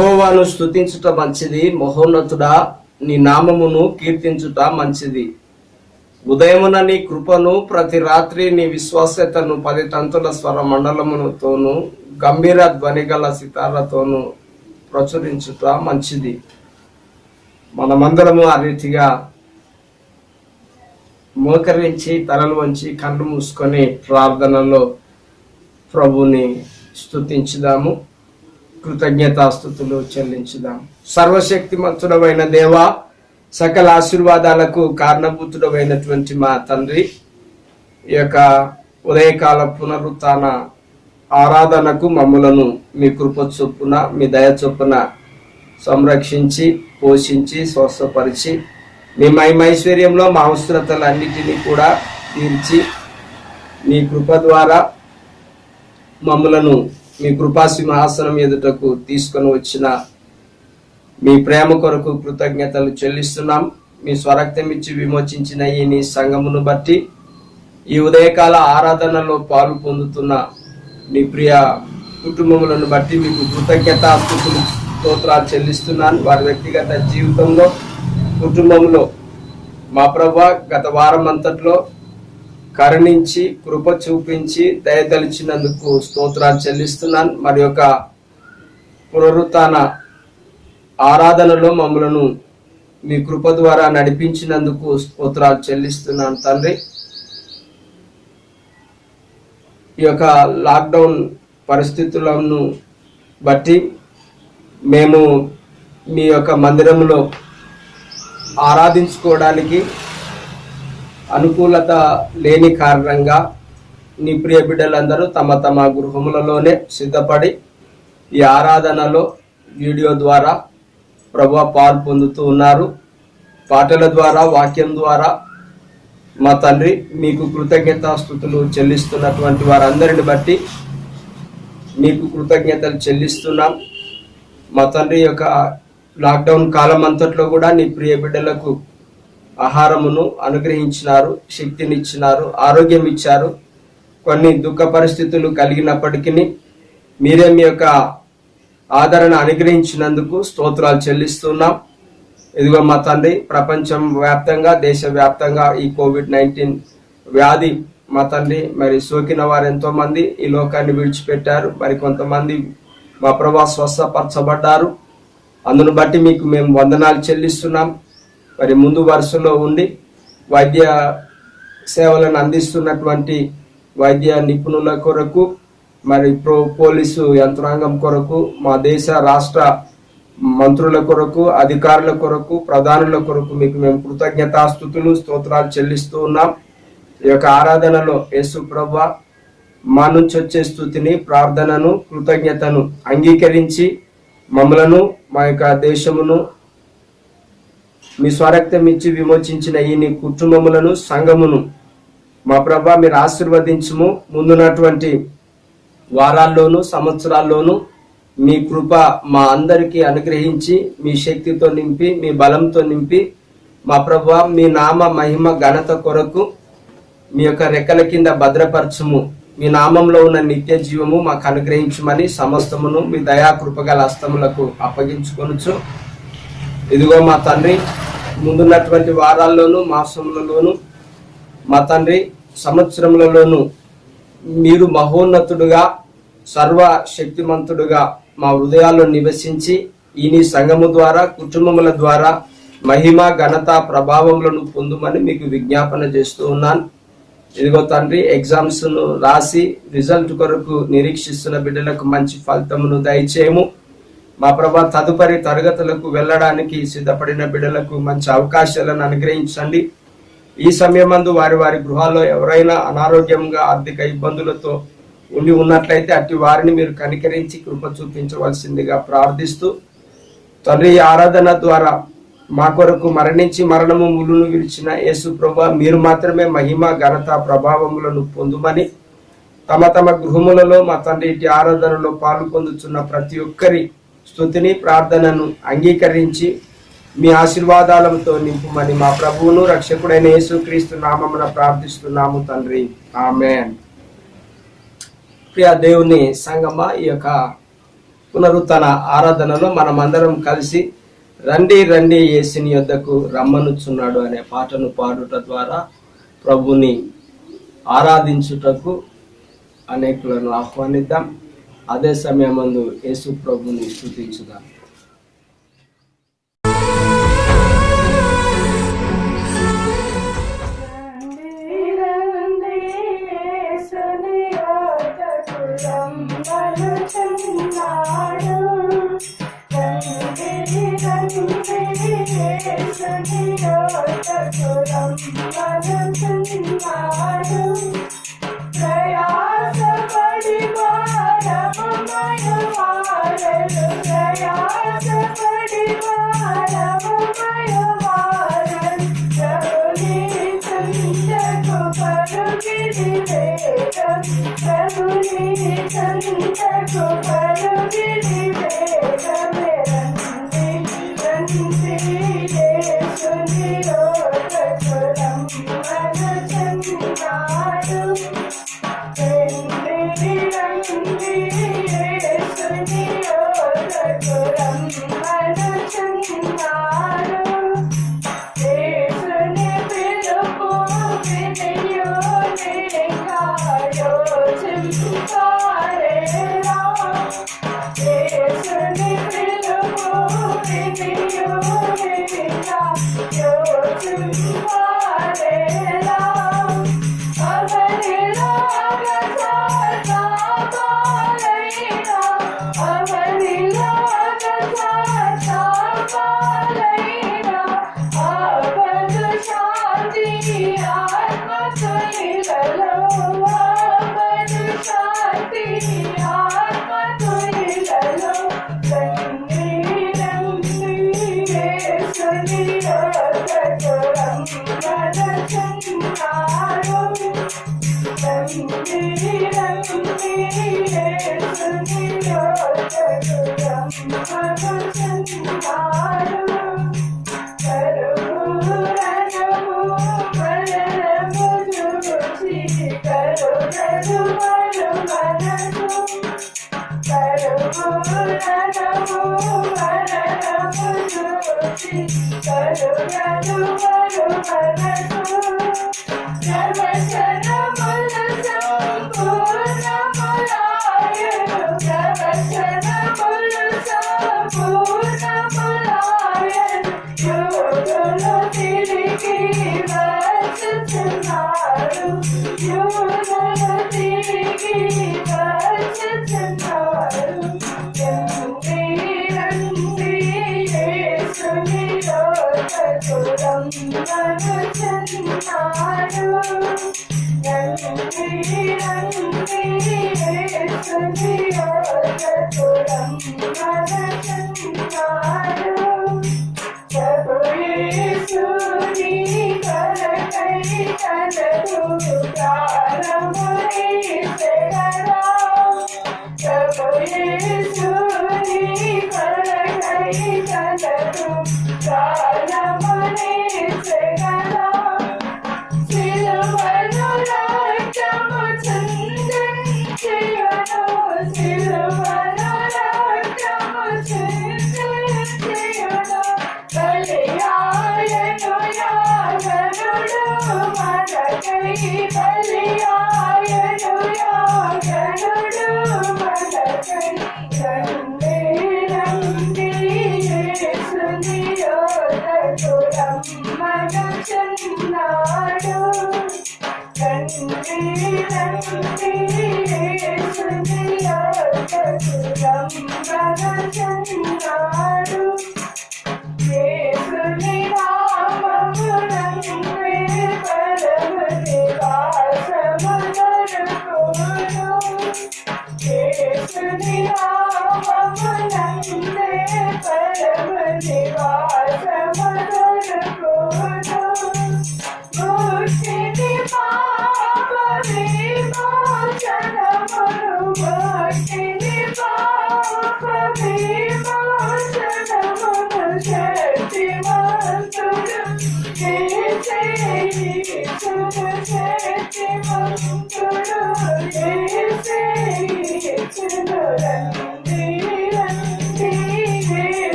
యెహోవాను స్తుతించుట మంచిది, మహోన్నతుడా నీ నామమును కీర్తించుట మంచిది. ఉదయమున నీ కృపను, ప్రతి రాత్రి నీ విశ్వాసతను 10 తంతుల స్వర మండలముతోను గంభీర ధ్వని గల సితారతోను ప్రచురించుట మంచిది. మనమందరము ఆ రీతిగా మోకరించి తలలు వంచి కళ్ళు మూసుకొని ప్రార్థనలో ప్రభుని స్తుతించుదాము, కృతజ్ఞతాస్తుతులు చెల్లించుదాం. సర్వశక్తిమంతుడమైన దేవా, సకల ఆశీర్వాదాలకు కారణభూతుడమైనటువంటి మా తండ్రి, ఈ యొక్క ఉదయకాల పునరుత్థాన ఆరాధనకు మమ్ములను మీ కృప చొప్పున, మీ దయ చొప్పున సంరక్షించి, పోషించి, స్వస్థపరిచి, మీ మహిమైశ్వర్యంలో మా అవసరతలన్నిటినీ కూడా తీర్చి, మీ కృప ద్వారా మమ్ములను మీ కృపా సింహాసనం ఎదుటకు తీసుకొని వచ్చిన మీ ప్రేమ కొరకు కృతజ్ఞతలు చెల్లిస్తున్నాం. మీ స్వరక్తం ఇచ్చి విమోచించిన ఈ నీ సంఘమును బట్టి, ఈ ఉదయకాల ఆరాధనలో పాలు పొందుతున్న నీ ప్రియ కుటుంబములను బట్టి మీకు కృతజ్ఞతాస్తుతులు స్తోత్రాలు చెల్లిస్తున్నాను. వారి వ్యక్తిగత జీవితంలో, కుటుంబంలో మా ప్రభువా గత వారం అంతట్లో కరుణించి, కృప చూపించి, దయతలిచినందుకు స్తోత్రాలు చెల్లిస్తున్నాను. మరి యొక్క పునరుత్థాన ఆరాధనలో మమ్మలను మీ కృప ద్వారా నడిపించినందుకు స్తోత్రాలు చెల్లిస్తున్నాను తండ్రి. ఈ యొక్క లాక్డౌన్ పరిస్థితులను బట్టి మేము మీ యొక్క మందిరంలో ఆరాధించుకోవడానికి అనుకూలత లేని కారణంగా నీ ప్రియ బిడ్డలందరూ తమ తమ గృహములలోనే సిద్ధపడి ఈ ఆరాధనలో వీడియో ద్వారా ప్రభువా పాలు పొందుతూ ఉన్నారు. పాటల ద్వారా, వాక్యం ద్వారా మా తండ్రి మీకు కృతజ్ఞతాస్తుతులు చెల్లిస్తున్నటువంటి వారందరిని బట్టి మీకు కృతజ్ఞతలు చెల్లిస్తున్నాం. మా తండ్రి యొక్క లాక్డౌన్ కాలం అంతట్లో కూడా నీ ప్రియ బిడ్డలకు ఆహారమును అనుగ్రహించినారు, శక్తినిచ్చినారు, ఆరోగ్యం ఇచ్చారు. కొన్ని దుఃఖ పరిస్థితులు కలిగినప్పటికీ మీరే మీ యొక్క ఆదరణ అనుగ్రహించినందుకు స్తోత్రాలు చెల్లిస్తున్నాం. ఇదిగో మా తండ్రి, ప్రపంచం వ్యాప్తంగా, దేశవ్యాప్తంగా ఈ కోవిడ్-19 వ్యాధి మా తండ్రి మరి సోకిన వారు ఎంతో మంది ఈ లోకాన్ని విడిచిపెట్టారు. మరి కొంతమంది మా ప్రభా స్వస్థపరచబడ్డారు. అందును బట్టి మీకు మేము వందనాలు చెల్లిస్తున్నాం. మరి ముందు వరుసలో ఉండి వైద్య సేవలను అందిస్తున్నటువంటి వైద్య నిపుణుల కొరకు, మరి పోలీసు యంత్రాంగం కొరకు, మా దేశ రాష్ట్ర మంత్రుల కొరకు, అధికారుల కొరకు, ప్రధానుల కొరకు మీకు మేము కృతజ్ఞతాస్తుతులు స్తోత్రాలు చెల్లిస్తూ ఉన్నాం. ఈ యొక్క ఆరాధనలో యేసు ప్రభువా మా నుంచి వచ్చే స్తుతిని, ప్రార్థనను, కృతజ్ఞతను అంగీకరించి మమ్మలను, మా యొక్క దేశమును మీ స్వరక్తం ఇచ్చి విమోచించిన ఈ నీ కుటుంబములను, సంఘమును మా ప్రభా మీరు ఆశీర్వదించుము. ముందున్నటువంటి వారాల్లోనూ, సంవత్సరాల్లోనూ మీ కృప మా అందరికీ అనుగ్రహించి, మీ శక్తితో నింపి, మీ బలంతో నింపి, మా ప్రభా మీ నామ మహిమ ఘనత కొరకు మీ యొక్క రెక్కల కింద భద్రపరచుము. మీ నామంలో ఉన్న నిత్య జీవము మాకు అనుగ్రహించమని సమస్తమును మీ దయా కృపగల హస్తములకు అప్పగించుకొనుచు, ఇదిగో మా తండ్రి ముందున్నటువంటి వారాల్లోనూ, మాసములలోనూ, మా తండ్రి సంవత్సరములలోనూ మీరు మహోన్నతుడుగా, సర్వ శక్తిమంతుడుగా మా హృదయాల్లో నివసించి ఈ నీ సంఘము ద్వారా, కుటుంబముల ద్వారా మహిమ, ఘనత, ప్రభావములను పొందుమని మీకు విజ్ఞాపన చేస్తూ ఉన్నాను. ఇదిగో తండ్రి, ఎగ్జామ్స్ ను రాసి రిజల్ట్ కొరకు నిరీక్షిస్తున్న బిడ్డలకు మంచి ఫలితమును దయచేయము. మా ప్రభా తదుపరి తరగతులకు వెళ్ళడానికి సిద్ధపడిన బిడ్డలకు మంచి అవకాశాలను అనుగ్రహించండి. ఈ సమయమందు వారి వారి గృహాల్లో ఎవరైనా అనారోగ్యంగా, ఆర్థిక ఇబ్బందులతో ఉండి ఉన్నట్లయితే అట్టి వారిని మీరు కనికరించి కృప చూపించవలసిందిగా ప్రార్థిస్తూ, తండ్రి ఈ ఆరాధన ద్వారా మా కొరకు మరణించి మరణము ములును విరిచిన యేసు ప్రభువా మీరు మాత్రమే మహిమ, ఘనత, ప్రభావములను పొందుమని తమ తమ గృహములలో మా తండ్రి ఇటు ఆరాధనలో పాలు పొందుతున్న ప్రతి ఒక్కరి స్తుతిని, ప్రార్థనను అంగీకరించి మీ ఆశీర్వాదాలతో నింపుమని మా ప్రభువును రక్షకుడైన యేసుక్రీస్తు నామమున ప్రార్థిస్తున్నాము తండ్రి, ఆమేన్. ప్రియ దేవుని సంగమా, ఈ యొక్క పునరుత్థాన ఆరాధనలో మనమందరం కలిసి రండి రండి యేసుని యొద్దకు రమ్మనుచున్నాడు అనే పాటను పాడుట ద్వారా ప్రభుని ఆరాధించుటకు అనేకులను ఆహ్వానిద్దాం. అదే సమయమందు యేసు ప్రభుని స్తుతించుదాం.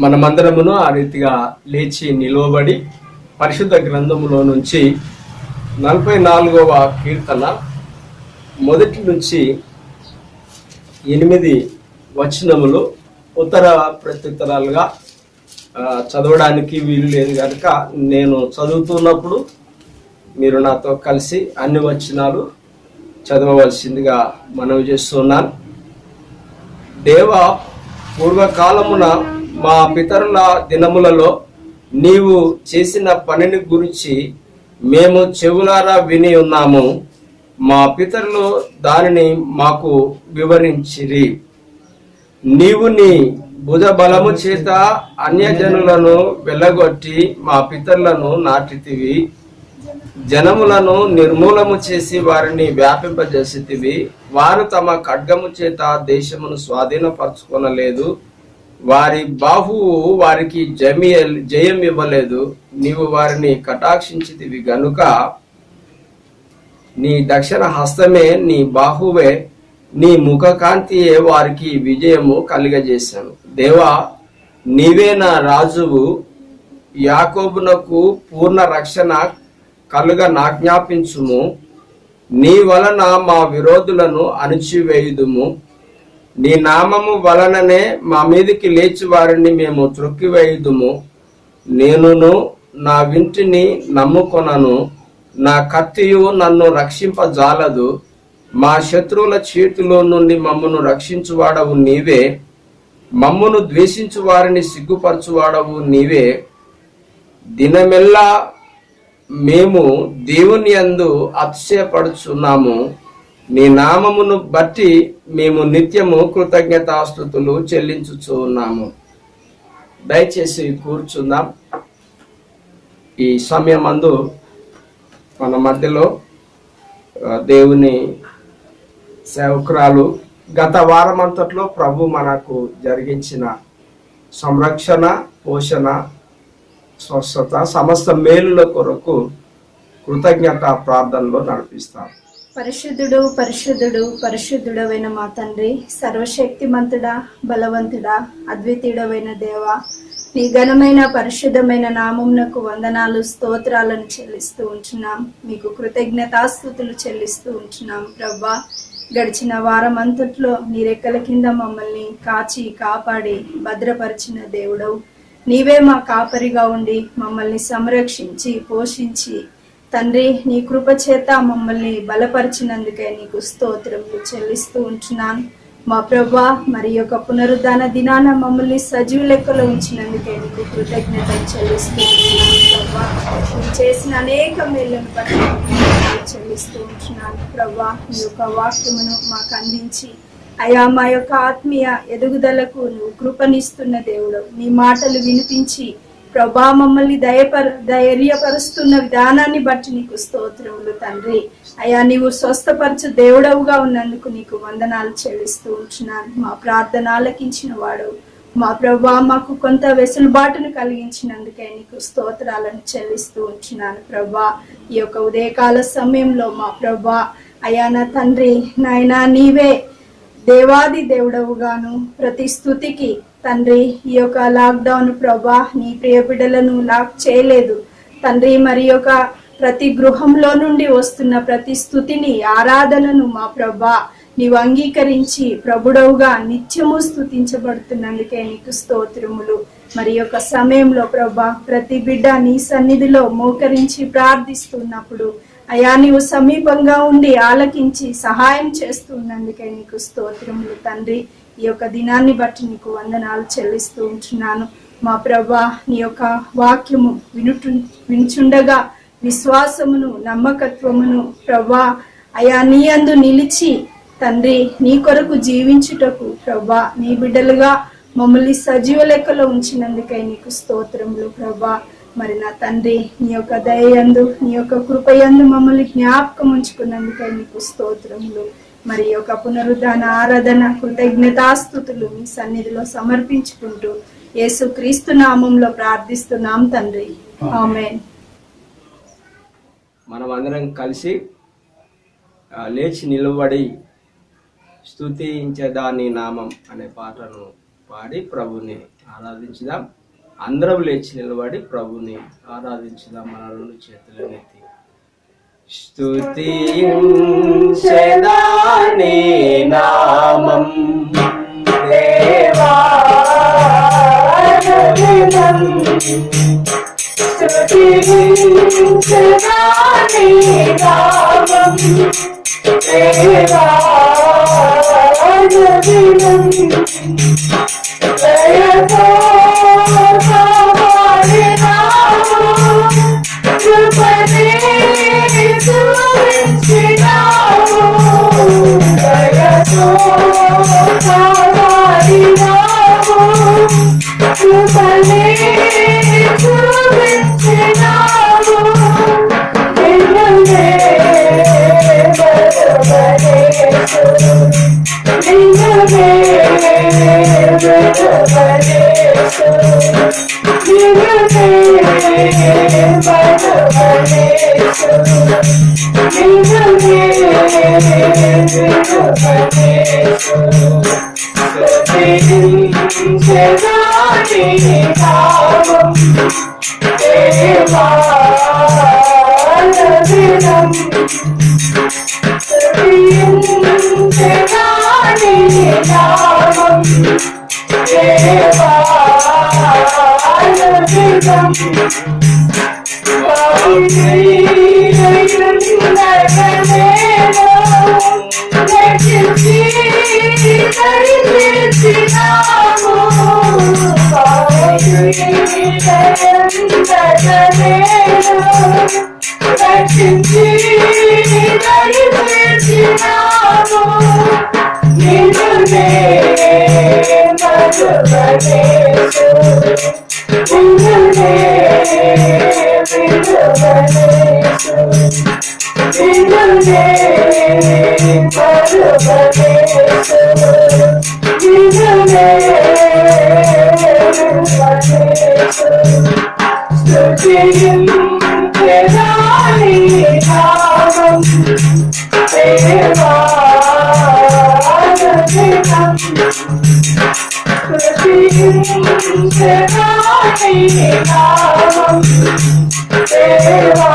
మనమందరమును ఆ రీతిగా లేచి నిలువబడి పరిశుద్ధ గ్రంథములో నుంచి 44వ కీర్తన 1 నుంచి 8 వచనములు ఉత్తర ప్రత్యుత్తరాలుగా చదవడానికి వీలు లేదు కనుక నేను చదువుతున్నప్పుడు మీరు నాతో కలిసి అన్ని వచనాలు చదవవలసిందిగా మనవి చేస్తున్నాను. దేవా, పూర్వకాలమున మా పితరుల దినములలో నీవు చేసిన పనిని గురించి మేము చెవులారా విని ఉన్నాము. మా పితరులు దానిని మాకు వివరించిరి. నీవు నీ భుజ బలము చేత అన్యజనులను వెళ్ళగొట్టి మా పితరులను నాటితివి. జనములను నిర్మూలము చేసి వారిని వ్యాపింపజేసితివి. వారు తమ ఖడ్గము చేత దేశమును స్వాధీనపరచుకొనలేదు. వారి బాహువు వారికి జయం ఇవ్వలేదు. నీవు వారిని కటాక్షించితివి గనుక నీ దక్షిణ హస్తమే, నీ బాహువే, నీ ముఖకాంతియే వారికి విజయము కలిగజేశాను. దేవా, నీవే నా రాజువు. యాకోబునకు పూర్ణ రక్షణ కలుగ నాజ్ఞాపించుము. నీ వలన మా విరోధులను అణిచివేయుదుము. నీ నామము వలననే మా మీదికి లేచి వారిని మేము త్రొక్కివేయుదుము. నేనును నా వింటిని నమ్ముకొనను. నా కత్తియు నన్ను రక్షింపజాలదు. మా శత్రువుల చేతిలో నుండి మమ్మను రక్షించువాడవు నీవే. మమ్మను ద్వేషించు వారిని సిగ్గుపరచువాడవు నీవే. దినమెల్లా మేము దేవుని యందు అతిశయపడుచున్నాము. నీ నామమును బట్టి మేము నిత్యము కృతజ్ఞతాస్తుతులు చెల్లించుచున్నాము. దయచేసి కూర్చుందాం. ఈ సమయమందు మన మధ్యలో దేవుని సేవకురాలు గత వారమంతట్లో ప్రభు మనకు జరిగించిన సంరక్షణ, పోషణ, స్వస్థత, సమస్త మేలుల కొరకు కృతజ్ఞత ప్రార్థనలో నడిపిస్తాం. పరిశుద్ధుడు పరిశుద్ధుడు పరిశుద్ధుడవైన మా తండ్రి, సర్వశక్తిమంతుడా, బలవంతుడా, అద్వితీయుడవైన దేవ, నీ ఘనమైన పరిశుద్ధమైన నామమునకు వందనాలు, స్తోత్రాలను చెల్లిస్తూ ఉంటున్నాం. మీకు కృతజ్ఞతాస్తుతులు చెల్లిస్తూ ఉంటున్నాం. ప్రభా, గడిచిన వారం అంతట్లో నీ రెక్కల కింద మమ్మల్ని కాచి కాపాడి భద్రపరిచిన దేవుడవు నీవే. మా కాపరిగా ఉండి మమ్మల్ని సంరక్షించి పోషించి తండ్రి, నీ కృప చేత మమ్మల్ని బలపరిచినందుకే నీకు స్తోత్రములు చెల్లిస్తూ ఉంటున్నాను. మా ప్రభా, మరి యొక్క పునరుద్ధాన దినాన మమ్మల్ని సజీవ లెక్కలో ఉంచినందుకే నీకు కృతజ్ఞతలు చెల్లిస్తూ ఉంటున్నాను. ప్రభా. నువ్వు చేసిన అనేక మేళ్లను బట్టి చెల్లిస్తూ ఉంటున్నాను ప్రభా. నీ యొక్క వాక్యమును మాకు అందించి అయా మా యొక్క ఆత్మీయ ఎదుగుదలకు నువ్వు కృపనిస్తున్న దేవుడు. నీ మాటలు వినిపించి ప్రభా మమ్మల్ని ధైర్యపరుస్తున్న విధానాన్ని బట్టి నీకు స్తోత్రములు తండ్రి. అయా నీవు స్వస్థపరచు దేవుడవుగా ఉన్నందుకు నీకు వందనాలు చెల్లిస్తూ ఉంటున్నాను. మా ప్రార్థన ఆలకించిన వాడు మా ప్రభా, మాకు కొంత వెసులుబాటును కలిగించినందుకే నీకు స్తోత్రాలను చెల్లిస్తూ ఉంటున్నాను ప్రభా. ఈ యొక్క ఉదయకాల సమయంలో మా ప్రభా అయా నా తండ్రి నాయనా నీవే దేవాది దేవుడవుగాను ప్రతి స్తుతికి తండ్రి ఈ యొక్క లాక్డౌన్ ప్రభా నీ ప్రియ బిడ్డలను లాక్ చేయలేదు తండ్రి. మరి యొక్క ప్రతి గృహంలో నుండి వస్తున్న ప్రతి స్తుతిని ఆరాధనను మా ప్రభా నీవు అంగీకరించి ప్రభుడవుగా నిత్యము స్తుతించబడుతున్నందుకే నీకు స్తోత్రములు. మరి యొక్క సమయంలో ప్రభా ప్రతి బిడ్డ నీ సన్నిధిలో మోకరించి ప్రార్థిస్తున్నప్పుడు అయా నీవు సమీపంగా ఉండి ఆలకించి సహాయం చేస్తున్నందుకే నీకు స్తోత్రములు తండ్రి. ఈ యొక్క దినాన్ని బట్టి నీకు వందనాలు చెల్లిస్తూ ఉంటున్నాను మా ప్రభా. నీ యొక్క వాక్యము వినుచుండగా విశ్వాసమును నమ్మకత్వమును ప్రభా అయా నీ యందు నిలిచి తండ్రి నీ కొరకు జీవించుటకు ప్రభా నీ బిడ్డలుగా మమ్మల్ని సజీవ లెక్కలో ఉంచినందుకై నీకు స్తోత్రములు ప్రభా. మరి నా తండ్రి నీ యొక్క దయయందు నీ యొక్క కృపయందు మమ్మల్ని జ్ఞాపకం ఉంచుకున్నందుకై నీకు స్తోత్రములు. మరి యొక్క పునరుద్ధాన ఆరాధన కృతజ్ఞతాస్తుతులు మీ సన్నిధిలో సమర్పించుకుంటూ యేసు క్రీస్తు నామంలో ప్రార్థిస్తున్నాం తండ్రి, ఆమేన్. మనం అందరం కలిసి లేచి నిలబడి స్తుతించేదా నీ నామం అనే పాటను పాడి ప్రభుని ఆరాధించుదాం. అందరం లేచి నిలబడి ప్రభుని ఆరాధించుదాం. మన రెండు చేతులనెత్తి స్తుతించేదా నీ నామం దేవా, స్తుతించేదా నీ నామం దేవా, దయతో కాపాడినావు, కృపనే చూపించినావు, దయతో కాపాడినావు, కృపనే చూపించినావు, నిన్నునే బలపడేసు, నిన్నునే బలపడేసు, నిన్నునే బలపడేసు, నిన్నునే బలపడేసు, స్తుతించెదా నీ నామం దేవా, దినం స్తుతించెదా నీ నామం దేవా,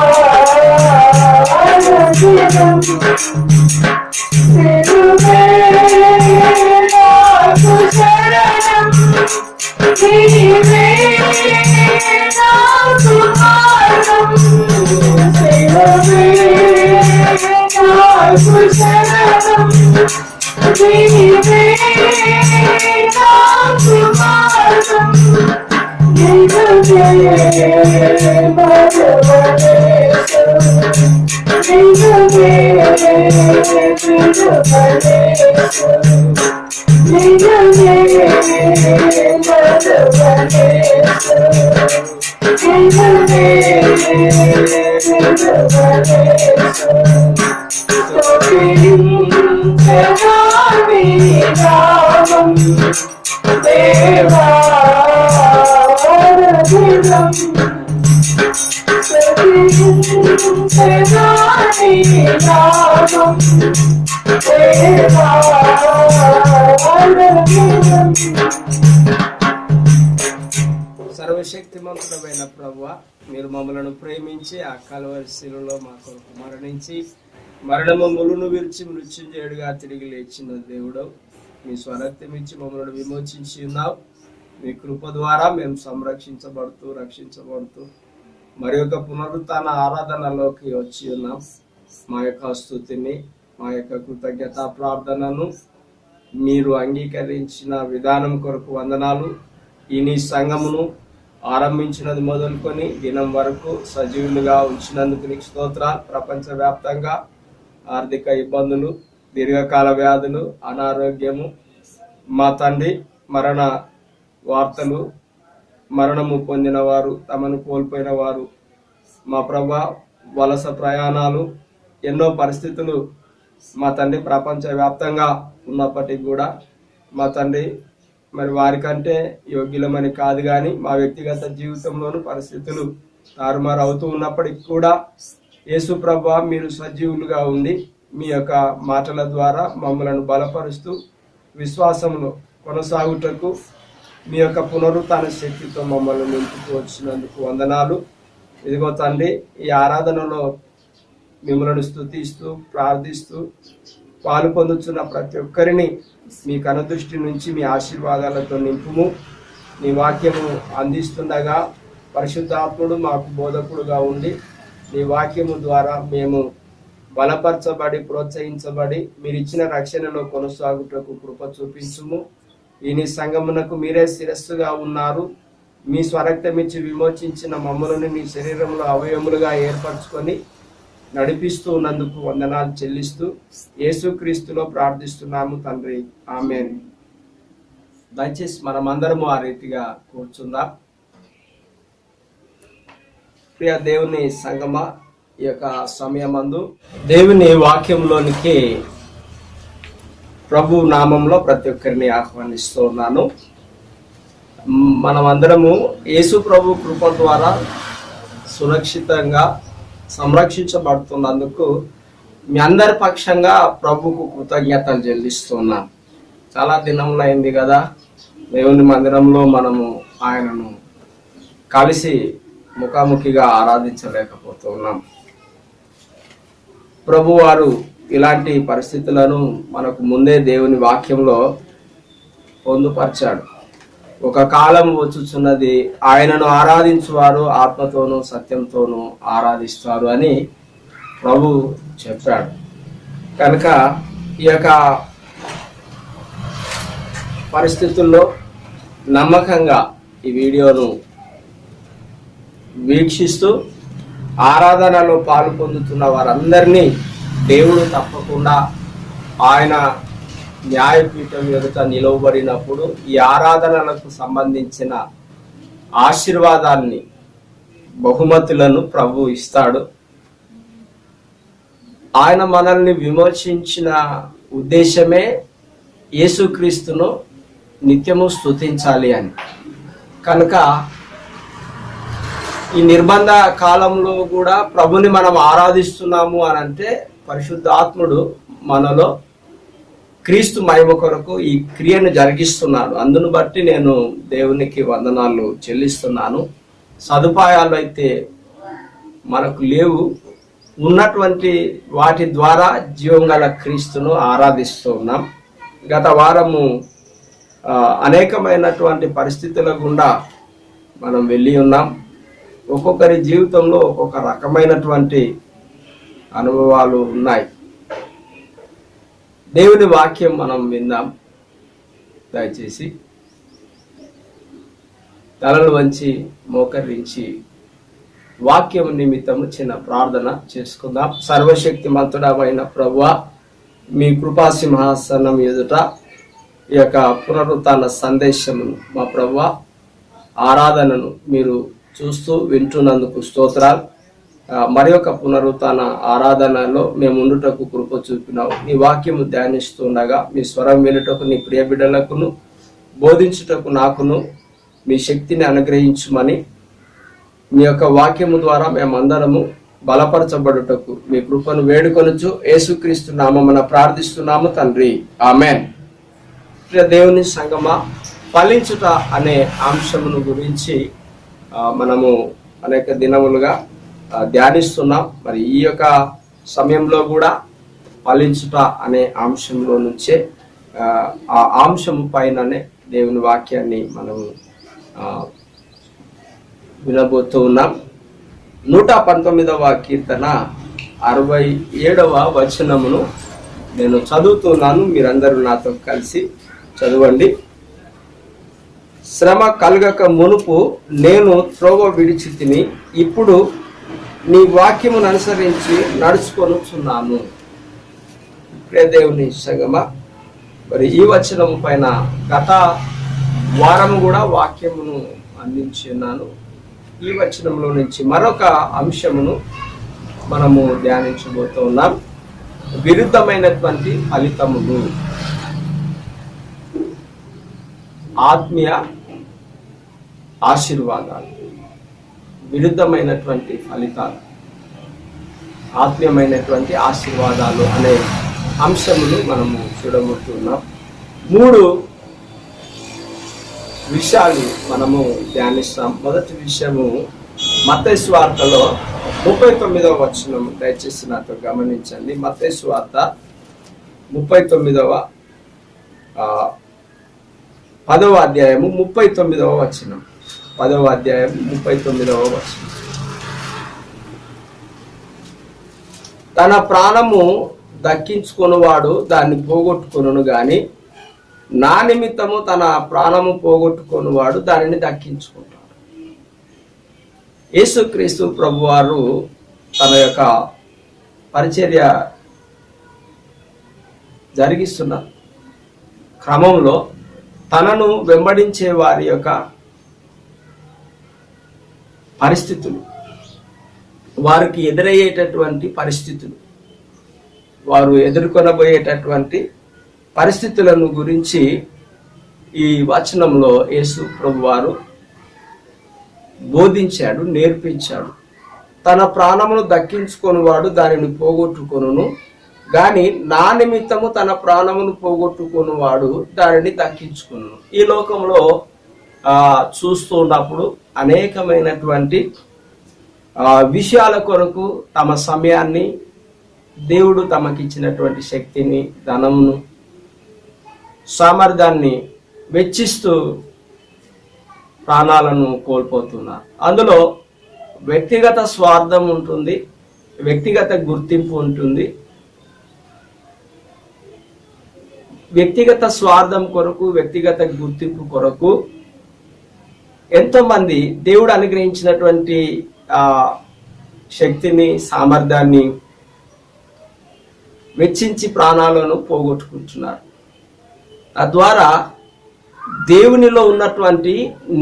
దినం సర్వశక్తిమంతుడమైన ప్రభువా, మీరు మమ్మలను ప్రేమించి ఆ కలువరి శిలువలో మా కొరకు మరణించి మరణమమ్ములను విరిచి మృత్యుంజయుడిగా తిరిగి లేచిన దేవుడు, మీ స్వరక్తం ఇచ్చి మమ్మల్ని విమోచించి ఉన్నావు. మీ కృప ద్వారా మేము సంరక్షించబడుతూ రక్షించబడుతూ మరి యొక్క పునరుత్థాన ఆరాధనలోకి వచ్చి ఉన్నాం. మా యొక్క స్తుతిని, మా యొక్క కృతజ్ఞత ప్రార్థనను మీరు అంగీకరించిన విధానం కొరకు వందనాలు. ఈ నీ సంఘమును ఆరంభించినది మొదలుకొని దినం వరకు సజీవులుగా ఉంచినందుకు నీకు స్తోత్రాలు. ప్రపంచవ్యాప్తంగా ఆర్థిక ఇబ్బందులు, దీర్ఘకాల వ్యాధులు, అనారోగ్యము, మా తండ్రి మరణ వార్తలు, మరణము పొందిన వారు, తమను కోల్పోయిన వారు, మా ప్రభా వలస ప్రయాణాలు, ఎన్నో పరిస్థితులు మా తండ్రి ప్రపంచవ్యాప్తంగా ఉన్నప్పటికీ కూడా మా తండ్రి మరి వారికంటే యోగ్యులమని కాదు, కానీ మా వ్యక్తిగత జీవితంలోనూ పరిస్థితులు తారుమారు అవుతూ ఉన్నప్పటికీ కూడా యేసు ప్రభువా, మీరు సజీవులుగా ఉండి మీ యొక్క మాటల ద్వారా మమ్మలను బలపరుస్తూ విశ్వాసంలో కొనసాగుటకు మీ యొక్క పునరుత్థాన శక్తితో మమ్మల్ని నింపుతూ వచ్చినందుకు వందనాలు. ఇదిగో తండ్రి, ఈ ఆరాధనలో మిమ్మల్ని స్తుతిస్తూ ప్రార్థిస్తూ పాలు పొందుతున్న ప్రతి ఒక్కరిని మీ కనుదృష్టి నుంచి మీ ఆశీర్వాదాలతో నింపుము. నీ వాక్యము అందిస్తుండగా పరిశుద్ధాత్ముడు మాకు బోధకుడుగా ఉండి నీ వాక్యము ద్వారా మేము బలపరచబడి ప్రోత్సహించబడి మీరు ఇచ్చిన రక్షణలో కొనసాగుటకు కృప చూపించుము. ఈ నీ సంగమునకు మీరే శిరస్సుగా ఉన్నారు. మీ స్వరక్తమిచ్చి విమోచించిన మమ్మల్ని నీ శరీరంలో అవయములుగా ఏర్పరచుకొని నడిపిస్తూ ఉన్నందుకు వందనాలు చెల్లిస్తూ యేసుక్రీస్తులో ప్రార్థిస్తున్నాము తండ్రి, ఆమేన్. దయచేసి మనమందరము ఆ రీతిగా కూర్చుందాం. ప్రియ దేవుని సంగమా, ఈ యొక్క సమయమందు దేవుని వాక్యంలోనికి ప్రభు నామంలో ప్రతి ఒక్కరిని ఆహ్వానిస్తూ ఉన్నాను. మనమందరము యేసు ప్రభు కృప ద్వారా సురక్షితంగా సంరక్షించబడుతున్నందుకు మీ అందరి పక్షంగా ప్రభుకు కృతజ్ఞతలు చెల్లిస్తున్నాను. చాలా దినంలో అయింది కదా దేవుని మందిరంలో మనము ఆయనను కలిసి ముఖాముఖిగా ఆరాధించలేకపోతున్నాం. ప్రభువారు ఇలాంటి పరిస్థితులను మనకు ముందే దేవుని వాక్యంలో పొందుపరిచాడు. ఒక కాలం వచ్చుచున్నది, ఆయనను ఆరాధించువారు ఆత్మతోనూ సత్యంతోనూ ఆరాధిస్తారు అని ప్రభు చెప్పాడు. కనుక ఈ యొక్క పరిస్థితుల్లో నమ్మకంగా ఈ వీడియోను వీక్షిస్తూ ఆరాధనలో పాలు పొందుతున్న వారందరినీ దేవుడు తప్పకుండా ఆయన న్యాయపీఠం ఎదుట నిలవబడినప్పుడు ఈ ఆరాధనలకు సంబంధించిన ఆశీర్వాదాన్ని, బహుమతులను ప్రభు ఇస్తాడు. ఆయన మనల్ని విమోచించిన ఉద్దేశమే యేసుక్రీస్తును నిత్యము స్తుతించాలి అని. కనుక ఈ నిర్బంధ కాలంలో కూడా ప్రభుని మనం ఆరాధిస్తున్నాము అని అంటే పరిశుద్ధాత్ముడు మనలో క్రీస్తు మహిమ కొరకు ఈ క్రియను జరిగిస్తున్నాడు. అందును బట్టి నేను దేవునికి వందనాలు చెల్లిస్తున్నాను. సదుపాయాలు అయితే మనకు లేవు, ఉన్నటువంటి వాటి ద్వారా జీవం గల క్రీస్తును ఆరాధిస్తూ ఉన్నాం. గత వారము అనేకమైనటువంటి పరిస్థితుల గుండా మనం వెళ్ళి ఉన్నాం. ఒక్కొక్కరి జీవితంలో ఒక్కొక్క రకమైనటువంటి అనుభవాలు ఉన్నాయి. దేవుని వాక్యం మనం విందాం దయచేసి. తలలు వంచి మోకరించి వాక్యం నిమిత్తము చిన్న ప్రార్థన చేసుకుందాం. సర్వశక్తిమంతుడమైన ప్రభువా, మీ కృపా సింహాసనం ఎదుట ఈ యొక్క పునరుత్థాన సందేశమును మా ప్రభువా ఆరాధనను మీరు చూస్తూ వింటున్నందుకు స్తోత్రాలు. మరి ఒక పునరుత్థాన ఆరాధనలో మేము ఉండుటకు కృప చూపినావు. నీ వాక్యము ధ్యానిస్తుండగా మీ స్వరం వినుటకు నీ ప్రియ బిడ్డలకును బోధించుటకు నాకును మీ శక్తిని అనుగ్రహించుమని మీ యొక్క వాక్యము ద్వారా మేమందరము బలపరచబడుటకు మీ కృపను వేడుకొనుచు యేసుక్రీస్తు నామమున ప్రార్థిస్తున్నాము తండ్రి, ఆమెన్. దేవుని సంగమా, ఫలించుట అనే అంశమును గురించి మనము అనేక దినములుగా ధ్యానిస్తున్నాం. మరి ఈ యొక్క సమయంలో కూడా ఫలించుట అనే అంశంలో నుంచే ఆ అంశం పైననే దేవుని వాక్యాన్ని మనము వినబోతూ ఉన్నాం. 119వ కీర్తన 67వ వచనమును నేను చదువుతున్నాను. మీరందరూ నాతో కలిసి చదవండి. శ్రమ కలగక మునుపు నేను త్రోవ విడిచి తిని ఇప్పుడు నీ వాక్యమును అనుసరించి నడుచుకొనుచున్నాను. దేవుని సంగమా, మరి ఈ వచనము పైన గత వారము కూడా వాక్యమును అందించి ఉన్నాను. ఈ వచనంలో నుంచి మరొక అంశమును మనము ధ్యానించబోతూ ఉన్నాం. విరుద్ధమైనటువంటి ఫలితములు, ఆత్మీయ ఆశీర్వాదాలు. విరుద్ధమైనటువంటి ఫలితాలు, ఆత్మీయమైనటువంటి ఆశీర్వాదాలు అనే అంశములు మనము చూడబోతున్నాం. 3 విషయాలు మనము ధ్యానిస్తాం. మొదటి విషయము మత్తయి సువార్తలో 39వ వచనం. దయచేసి నాతో గమనించండి. మత్తయి సువార్త 10వ అధ్యాయము 39వ వచనం. 10వ అధ్యాయం 39వ వచనం. తన ప్రాణము దక్కించుకున్నవాడు దాన్ని పోగొట్టుకొనును గాని నా నిమిత్తము తన ప్రాణము పోగొట్టుకున్నవాడు దానిని దక్కించుకుంటాడు. యేసుక్రీస్తు ప్రభువారు తన యొక్క పరిచర్య జరిగిస్తున్న క్రమంలో తనను వెంబడించే వారి యొక్క పరిస్థితులు, వారికి ఎదురయ్యేటటువంటి పరిస్థితులు, వారు ఎదుర్కొనబోయేటటువంటి పరిస్థితులను గురించి ఈ వచనంలో యేసు ప్రభువారు బోధించాడు, నేర్పించాడు. తన ప్రాణమును దక్కించుకొనివాడు దానిని పోగొట్టుకొనును గాని నా నిమిత్తము తన ప్రాణమును పోగొట్టుకొనివాడు దానిని దక్కించుకొనును. ఈ లోకంలో చూస్తూ ఉన్నప్పుడు అనేకమైనటువంటి విషయాల కొరకు తమ సమయాన్ని, దేవుడు తమకిచ్చినటువంటి శక్తిని, ధనమును, సామర్థ్యాన్ని వెచ్చిస్తూ ప్రాణాలను కోల్పోతున్నారు. అందులో వ్యక్తిగత స్వార్థం ఉంటుంది, వ్యక్తిగత గుర్తింపు ఉంటుంది. వ్యక్తిగత స్వార్థం కొరకు, వ్యక్తిగత గుర్తింపు కొరకు ఎంతోమంది దేవుడు అనుగ్రహించినటువంటి శక్తిని, సామర్థ్యాన్ని వెచ్చించి ప్రాణాలను పోగొట్టుకుంటున్నారు. తద్వారా దేవునిలో ఉన్నటువంటి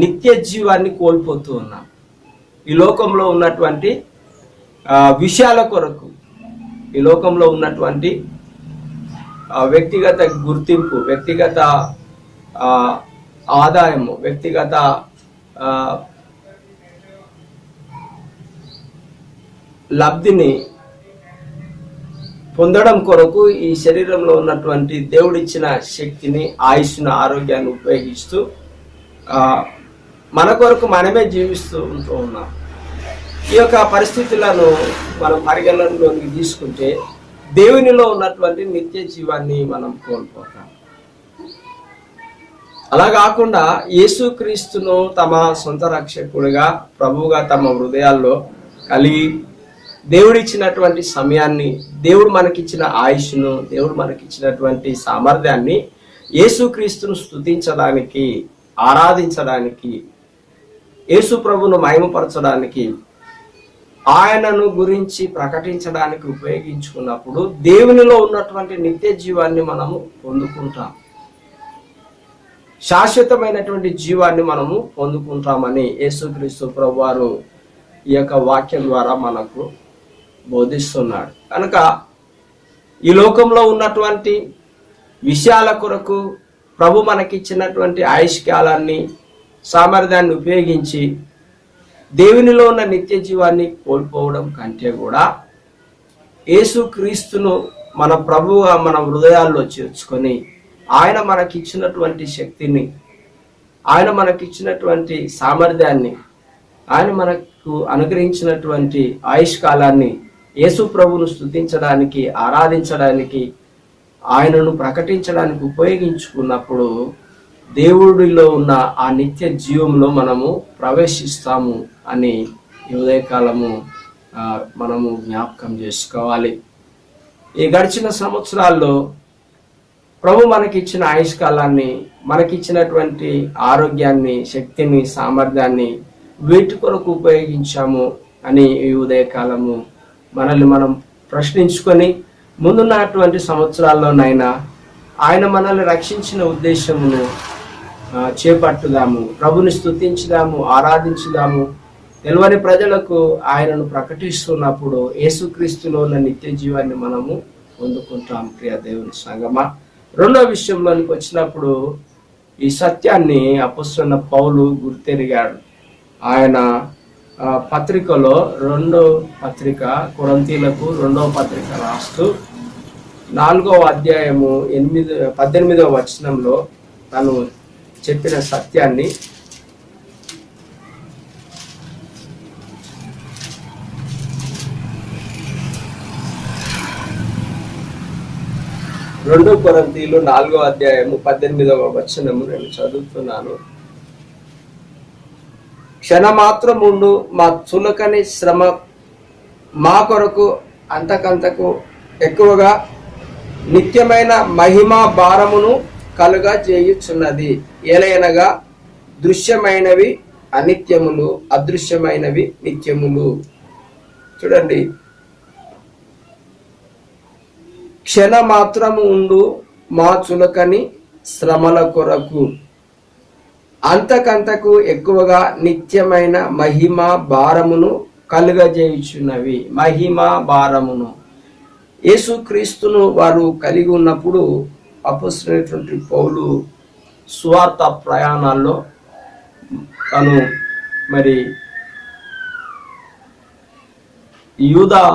నిత్య జీవాన్ని కోల్పోతూ ఉన్నాం. ఈ లోకంలో ఉన్నటువంటి విషయాల కొరకు, ఈ లోకంలో ఉన్నటువంటి వ్యక్తిగత గుర్తింపు, వ్యక్తిగత ఆదాయము, వ్యక్తిగత లబ్ధిని పొందడం కొరకు ఈ శరీరంలో ఉన్నటువంటి దేవుడిచ్చిన శక్తిని, ఆయుష్ను, ఆరోగ్యాన్ని ఉపయోగిస్తూ మన కొరకు మనమే జీవిస్తూ ఉంటూ ఉన్నాం. ఈ యొక్క పరిస్థితులను మనం పరిగణనలోకి తీసుకుంటే దేవునిలో ఉన్నటువంటి నిత్య జీవాన్ని మనం కోల్పోతాం. అలా కాకుండా యేసుక్రీస్తును తమ సొంత రక్షకుడిగా, ప్రభువుగా తమ హృదయాల్లో కలిగి దేవుడిచ్చినటువంటి సమయాన్ని, దేవుడు మనకిచ్చిన ఆయుష్ను, దేవుడు మనకిచ్చినటువంటి సామర్థ్యాన్ని యేసుక్రీస్తును స్తుతించడానికి, ఆరాధించడానికి, యేసు ప్రభును మహిమపరచడానికి, ఆయనను గురించి ప్రకటించడానికి ఉపయోగించుకున్నప్పుడు దేవునిలో ఉన్నటువంటి నిత్య జీవాన్ని మనము పొందుకుంటాం, శాశ్వతమైనటువంటి జీవాన్ని మనము పొందుకుంటామని యేసుక్రీస్తు ప్రభువారు ఈ యొక్క వాక్యం ద్వారా మనకు బోధిస్తున్నాడు. కనుక ఈ లోకంలో ఉన్నటువంటి విషయాల కొరకు ప్రభు మనకిచ్చినటువంటి ఆయుష్కాలాన్ని, సామర్థ్యాన్ని ఉపయోగించి దేవునిలో ఉన్న నిత్య జీవాన్ని కోల్పోవడం కంటే కూడా యేసుక్రీస్తును మన ప్రభువుగా మన హృదయాల్లో చేర్చుకొని ఆయన మనకిచ్చినటువంటి శక్తిని, ఆయన మనకిచ్చినటువంటి సామర్థ్యాన్ని, ఆయన మనకు అనుగ్రహించినటువంటి ఆయుష్కాలాన్ని యేసు ప్రభువును స్తుతించడానికి, ఆరాధించడానికి, ఆయనను ప్రకటించడానికి ఉపయోగించుకున్నప్పుడు దేవుడిలో ఉన్న ఆ నిత్య జీవంలో మనము ప్రవేశిస్తాము అని ఈ ఉదయకాలము మనము జ్ఞాపకం చేసుకోవాలి. ఈ గడిచిన సంవత్సరాల్లో ప్రభు మనకిచ్చిన ఆయుష్కాలాన్ని, మనకిచ్చినటువంటి ఆరోగ్యాన్ని, శక్తిని, సామర్థ్యాన్ని వీటి కొరకు ఉపయోగించాము అని ఈ ఉదయకాలము మనల్ని మనం ప్రశ్నించుకొని ముందున్నటువంటి సంవత్సరాల్లోనైనా ఆయన మనల్ని రక్షించిన ఉద్దేశమును చేపట్టుదాము, ప్రభుని స్తుతించుదాము, ఆరాధించుదాము. తెలియని ప్రజలకు ఆయనను ప్రకటిస్తున్నప్పుడు యేసుక్రీస్తులో ఉన్న నిత్య జీవాన్ని మనము పొందుకుంటాం. ప్రియ దేవుని సంగమా, రెండో విషయంలోనికి వచ్చినప్పుడు ఈ సత్యాన్ని అపొస్తలుడైన పౌలు గుర్తెరిగాడు. ఆయన పత్రికలో 2వ పత్రిక కొరింథీయులకు 2వ పత్రిక రాస్తూ 4వ అధ్యాయము 18వ వచనంలో తను చెప్పిన సత్యాన్ని కొరింథీయులు 4వ అధ్యాయము 18వ వచనము నేను చదువుతున్నాను. క్షణమాత్రముండు మా చులకని శ్రమ మా కొరకు అంతకంతకు ఎక్కువగా నిత్యమైన మహిమా భారమును కలుగా చేయుచున్నది. ఏలయనగా దృశ్యమైనవి అనిత్యములు, అదృశ్యమైనవి నిత్యములు. చూడండి, క్షణమాత్రము ఉండు మా చులకని శ్రమల కొరకు అంతకంతకు ఎక్కువగా నిత్యమైన మహిమా భారమును కలుగజేయుచున్నవి. మహిమా భారమును యేసుక్రీస్తును వారు కలిగి ఉన్నప్పుడు అపొస్తలుడైనటువంటి పౌలు సువార్త ప్రయాణాల్లో తను మరి యూదా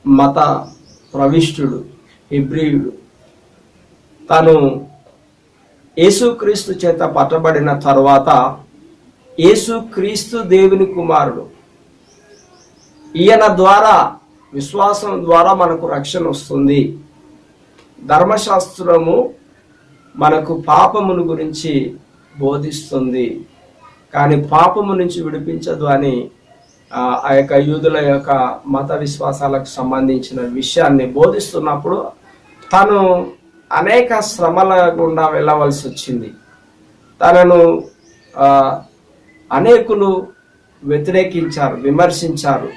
మత ప్రవిష్టుడు, హెబ్రీయుడు. తను యేసుక్రీస్తు చేత పట్టబడిన తర్వాత యేసుక్రీస్తు దేవుని కుమారుడు, ఈయన ద్వారా, విశ్వాసం ద్వారా మనకు రక్షణ వస్తుంది. ధర్మశాస్త్రము మనకు పాపమును గురించి బోధిస్తుంది, కానీ పాపము నుంచి విడిపించదు అని ఆ యొక్క యూదుల యొక్క మత విశ్వాసాలకు సంబంధించిన విషయాన్ని బోధిస్తున్నప్పుడు తను అనేక శ్రమల గుండా వెళ్ళవలసి వచ్చింది. తనను అనేకులు వ్యతిరేకించారు, విమర్శించారు.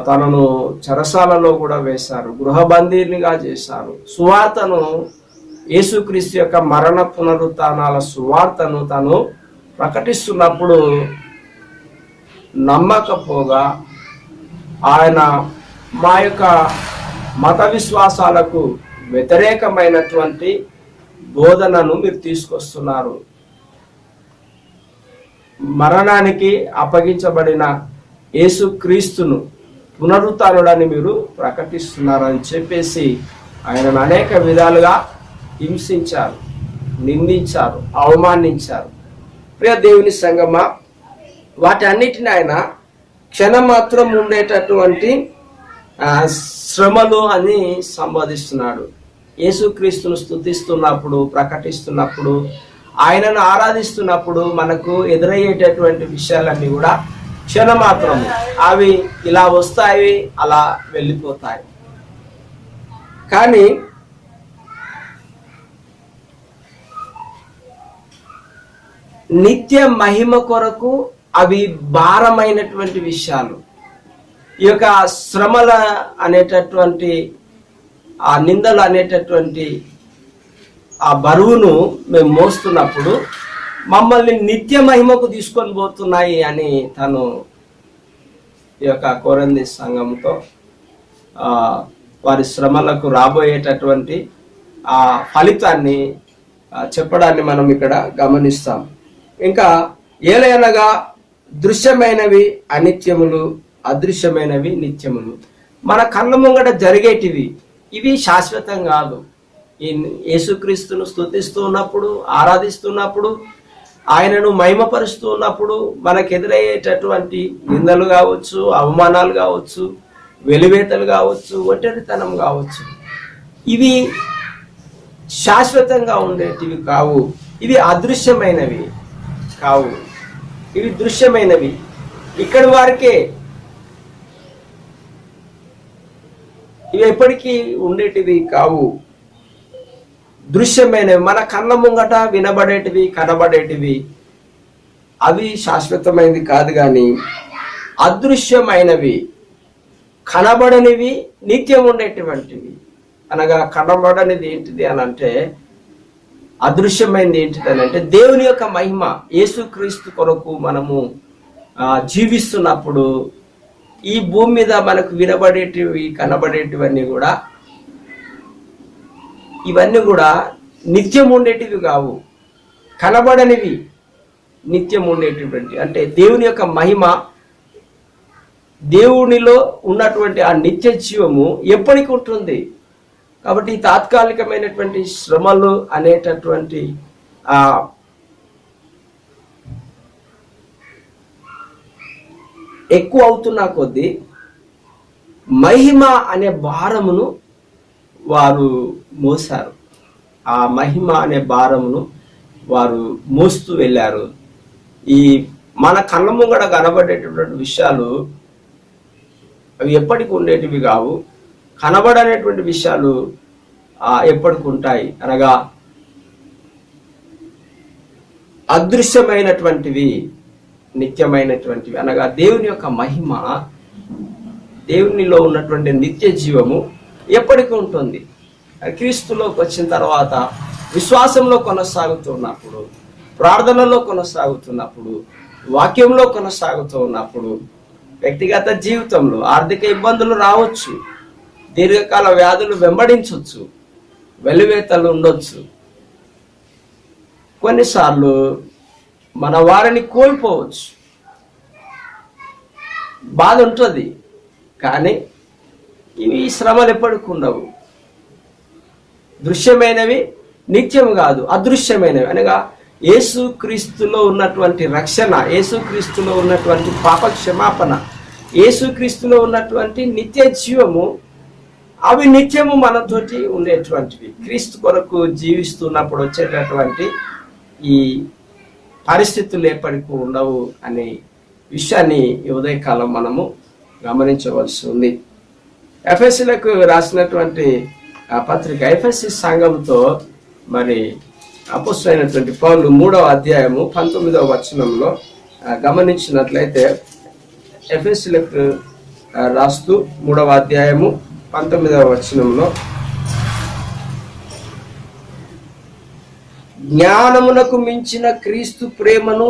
తనను చెరసాలలో కూడా వేశారు, గృహబందీనిగా చేశారు. సువార్తను, యేసుక్రీస్తు యొక్క మరణ పునరుత్థానాల సువార్తను తను ప్రకటిస్తున్నప్పుడు నమ్మకపోగా ఆయన మా యొక్క మత విశ్వాసాలకు వ్యతిరేకమైనటువంటి బోధనను మీరు తీసుకొస్తున్నారు, మరణానికి అప్పగించబడిన యేసుక్రీస్తును పునరుత్థానుడని మీరు ప్రకటిస్తున్నారని చెప్పేసి ఆయనను అనేక విధాలుగా హింసించారు, నిందించారు, అవమానించారు. ప్రియ దేవుని సంగమా, వాటి అన్నిటిని ఆయన క్షణమాత్రం ఉండేటటువంటి శ్రమలు అని సంబోధిస్తున్నాడు. యేసుక్రీస్తును స్తుతిస్తున్నప్పుడు, ప్రకటిస్తున్నప్పుడు, ఆయనను ఆరాధిస్తున్నప్పుడు మనకు ఎదురయ్యేటటువంటి విషయాలన్నీ కూడా క్షణమాత్రము. అవి ఇలా వస్తాయి, అలా వెళ్ళిపోతాయి. కానీ నిత్య మహిమ కొరకు అవి భారమైనటువంటి విషయాలు. ఈ యొక్క శ్రమల అనేటటువంటి ఆ నిందలు అనేటటువంటి ఆ బరువును మేము మోస్తున్నప్పుడు మమ్మల్ని నిత్య మహిమకు తీసుకొని పోతున్నాయి అని తను ఈ యొక్క కొరింథీ సంఘంతో వారి శ్రమలకు రాబోయేటటువంటి ఆ ఫలితాన్ని చెప్పడాన్ని మనం ఇక్కడ గమనిస్తాం. ఇంకా ఏలయనగా దృశ్యమైనవి అనిత్యములు, అదృశ్యమైనవి నిత్యములు. మన కళ్ళ ముంగట జరిగేటివి ఇవి శాశ్వతం కాదు. ఈ యేసుక్రీస్తును స్తుతిస్తూ ఉన్నప్పుడు, ఆరాధిస్తున్నప్పుడు, ఆయనను మహిమపరుస్తూ ఉన్నప్పుడు మనకు ఎదురయ్యేటటువంటి నిందలు కావచ్చు, అవమానాలు కావచ్చు, వెలివేతలు కావచ్చు, ఒంటరితనం కావచ్చు, ఇవి శాశ్వతంగా ఉండేటివి కావు. ఇవి అదృశ్యమైనవి కావు, ఇవి దృశ్యమైనవి. ఇక్కడి వారికే ఇవి ఎప్పటికీ ఉండేటివి కావు, దృశ్యమైనవి. మన కళ్ళ ముంగట వినబడేటివి, కనబడేటివి అవి శాశ్వతమైనది కాదు. కానీ అదృశ్యమైనవి, కనబడనివి, నిత్యం ఉండేటువంటివి. అనగా కనబడనిది ఏంటిది అని అంటే, అదృశ్యమైనది ఏంటిది అని అంటే దేవుని యొక్క మహిమ. యేసుక్రీస్తు కొరకు మనము జీవిస్తున్నప్పుడు ఈ భూమి మీద మనకు వినబడేటివి, కనబడేటివన్నీ కూడా, ఇవన్నీ కూడా నిత్యం ఉండేటివి కావు, కనబడనివి నిత్యం ఉండేటువంటి. అంటే దేవుని యొక్క మహిమ, దేవునిలో ఉన్నటువంటి ఆ నిత్య జీవము ఎప్పటికి ఉంటుంది. కాబట్టి తాత్కాలికమైనటువంటి శ్రమలు అనేటటువంటి ఎక్కువ అవుతున్న కొద్దీ మహిమ అనే భారమును వారు మోసారు. ఆ మహిమ అనే భారమును వారు మోస్తూ వెళ్ళారు. ఈ మన కళ్ళ ముంగడ కనబడేటటువంటి విషయాలు అవి ఎప్పటికి ఉండేటివి కావు, కనబడనేటువంటి విషయాలు ఎప్పటికి ఉంటాయి. అనగా అదృశ్యమైనటువంటివి నిత్యమైనటువంటివి. అనగా దేవుని యొక్క మహిమ, దేవునిలో ఉన్నటువంటి నిత్య జీవము ఎప్పటికీ ఉంటుంది. క్రీస్తులోకి వచ్చిన తర్వాత విశ్వాసంలో కొనసాగుతున్నప్పుడు, ప్రార్థనలో కొనసాగుతున్నప్పుడు, వాక్యంలో కొనసాగుతూ ఉన్నప్పుడు, వ్యక్తిగత జీవితంలో ఆర్థిక ఇబ్బందులు రావచ్చు, దీర్ఘకాల వ్యాధులు వెంబడించవచ్చు, వెలివేతలు ఉండొచ్చు, కొన్నిసార్లు మన వారిని కోల్పోవచ్చు, బాధ ఉంటుంది. కానీ ఇవి శ్రమలు ఎప్పటికి ఉండవు. దృశ్యమైనవి నిత్యం కాదు, అదృశ్యమైనవి. అనగా యేసుక్రీస్తులో ఉన్నటువంటి రక్షణ, యేసుక్రీస్తులో ఉన్నటువంటి పాప క్షమాపణ, యేసుక్రీస్తులో ఉన్నటువంటి నిత్య జీవము, అవి నిత్యము మనతోటి ఉండేటువంటివి. క్రీస్తు కొరకు జీవిస్తున్నప్పుడు వచ్చేటటువంటి ఈ పరిస్థితులు ఎప్పటికీ ఉండవు అనే విషయాన్ని ఈ ఉదయకాలం మనము గమనించవలసి ఉంది. ఎఫెసీలకు రాసినటువంటి పత్రిక, ఎఫెసీ సంఘంతో మరి అపోస్తలుడైనటువంటి పౌలు 3వ అధ్యాయము 19వ వచనంలో గమనించినట్లయితే, ఎఫెసీలకు రాస్తూ 3వ అధ్యాయము 19వ వచనంలో, జ్ఞానమునకు మించిన క్రీస్తు ప్రేమను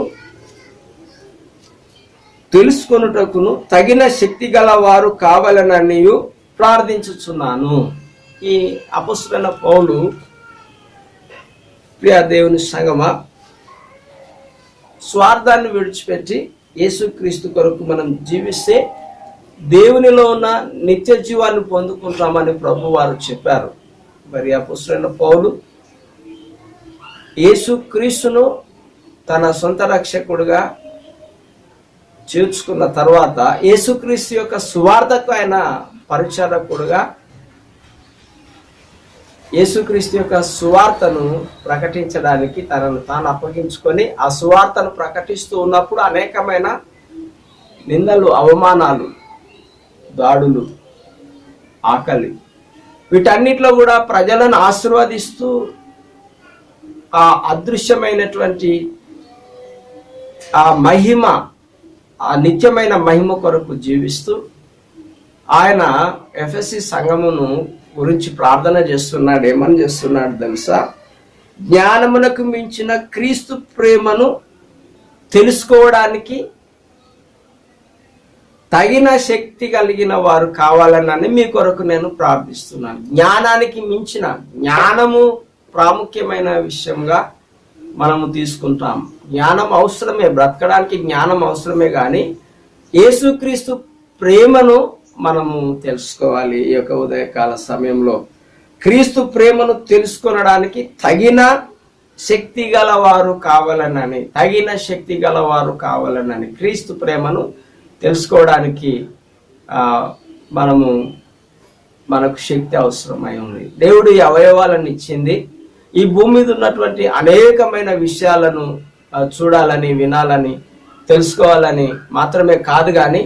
తెలుసుకొనుటకును తగిన శక్తి గల వారు కావాలనని ప్రార్థించుచున్నాను. ఈ అపోస్తలుడైన పౌలు, ప్రియ దేవుని సంగమా, స్వార్థాన్ని విడిచిపెట్టి యేసుక్రీస్తు కొరకు మనం జీవిస్తే దేవునిలో ఉన్న నిత్య జీవాన్ని పొందుకుంటామని ప్రభు వారు చెప్పారు. మరి అపోస్తలుడైన పౌలు యేసుక్రీస్తును తన సొంత రక్షకుడుగా చేర్చుకున్న తర్వాత యేసుక్రీస్తు యొక్క సువార్తకు ఆయన పరిచారకుడుగా యేసుక్రీస్తు యొక్క సువార్తను ప్రకటించడానికి తనను తాను అప్పగించుకొని ఆ సువార్తను ప్రకటిస్తూ ఉన్నప్పుడు అనేకమైన నిందలు, అవమానాలు, దాడులు, ఆకలి, వీటన్నిటిలో కూడా ప్రజలను ఆశీర్వదిస్తూ ఆ అదృశ్యమైనటువంటి ఆ మహిమ, ఆ నిత్యమైన మహిమ కొరకు జీవిస్తూ ఆయన ఎఫెసీ సంఘమును గురించి ప్రార్థన చేస్తున్నాడు. ఏమని చేస్తున్నాడు తెలుసా? జ్ఞానమునకు మించిన క్రీస్తు ప్రేమను తెలుసుకోవడానికి తగిన శక్తి కలిగిన వారు కావాలని మీ కొరకు నేను ప్రార్థిస్తున్నాను. జ్ఞానానికి మించిన, జ్ఞానము ప్రాముఖ్యమైన విషయంగా మనము తీసుకుంటాం. జ్ఞానం అవసరమే, బ్రతకడానికి జ్ఞానం అవసరమే, కానీ యేసుక్రీస్తు ప్రేమను మనము తెలుసుకోవాలి. ఈ యొక్క ఉదయకాల సమయంలో క్రీస్తు ప్రేమను తెలుసుకొనడానికి తగిన శక్తి గలవారు కావాలనని, తగిన శక్తి గలవారు కావాలనని, క్రీస్తు ప్రేమను తెలుసుకోవడానికి మనకు శక్తి అవసరమై ఉంది. దేవుడు ఈ అవయవాలను ఇచ్చింది ఈ భూమి మీద ఉన్నటువంటి అనేకమైన విషయాలను చూడాలని, వినాలని, తెలుసుకోవాలని మాత్రమే కాదు, కానీ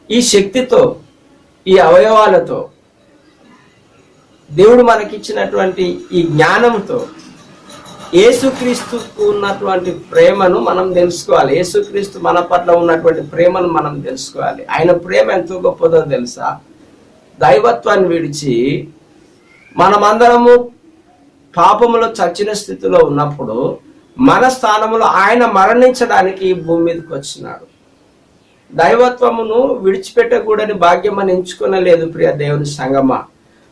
ఈ శక్తితో, ఈ అవయవాలతో, దేవుడు మనకిచ్చినటువంటి ఈ జ్ఞానంతో యేసుక్రీస్తుకు ఉన్నటువంటి ప్రేమను మనం తెలుసుకోవాలి. యేసుక్రీస్తు మన పట్ల ఉన్నటువంటి ప్రేమను మనం తెలుసుకోవాలి. ఆయన ప్రేమ ఎంతో గొప్పదో తెలుసా? దైవత్వాన్ని విడిచి మనమందరము పాపములో చచ్చిన స్థితిలో ఉన్నప్పుడు మన స్థానంలో ఆయన మరణించడానికి ఈ భూమి మీదకి వచ్చినాడు. దైవత్వమును విడిచిపెట్టకూడని భాగ్యం అని ఎంచుకొనలేదు ప్రియ దేవుని సంగమా.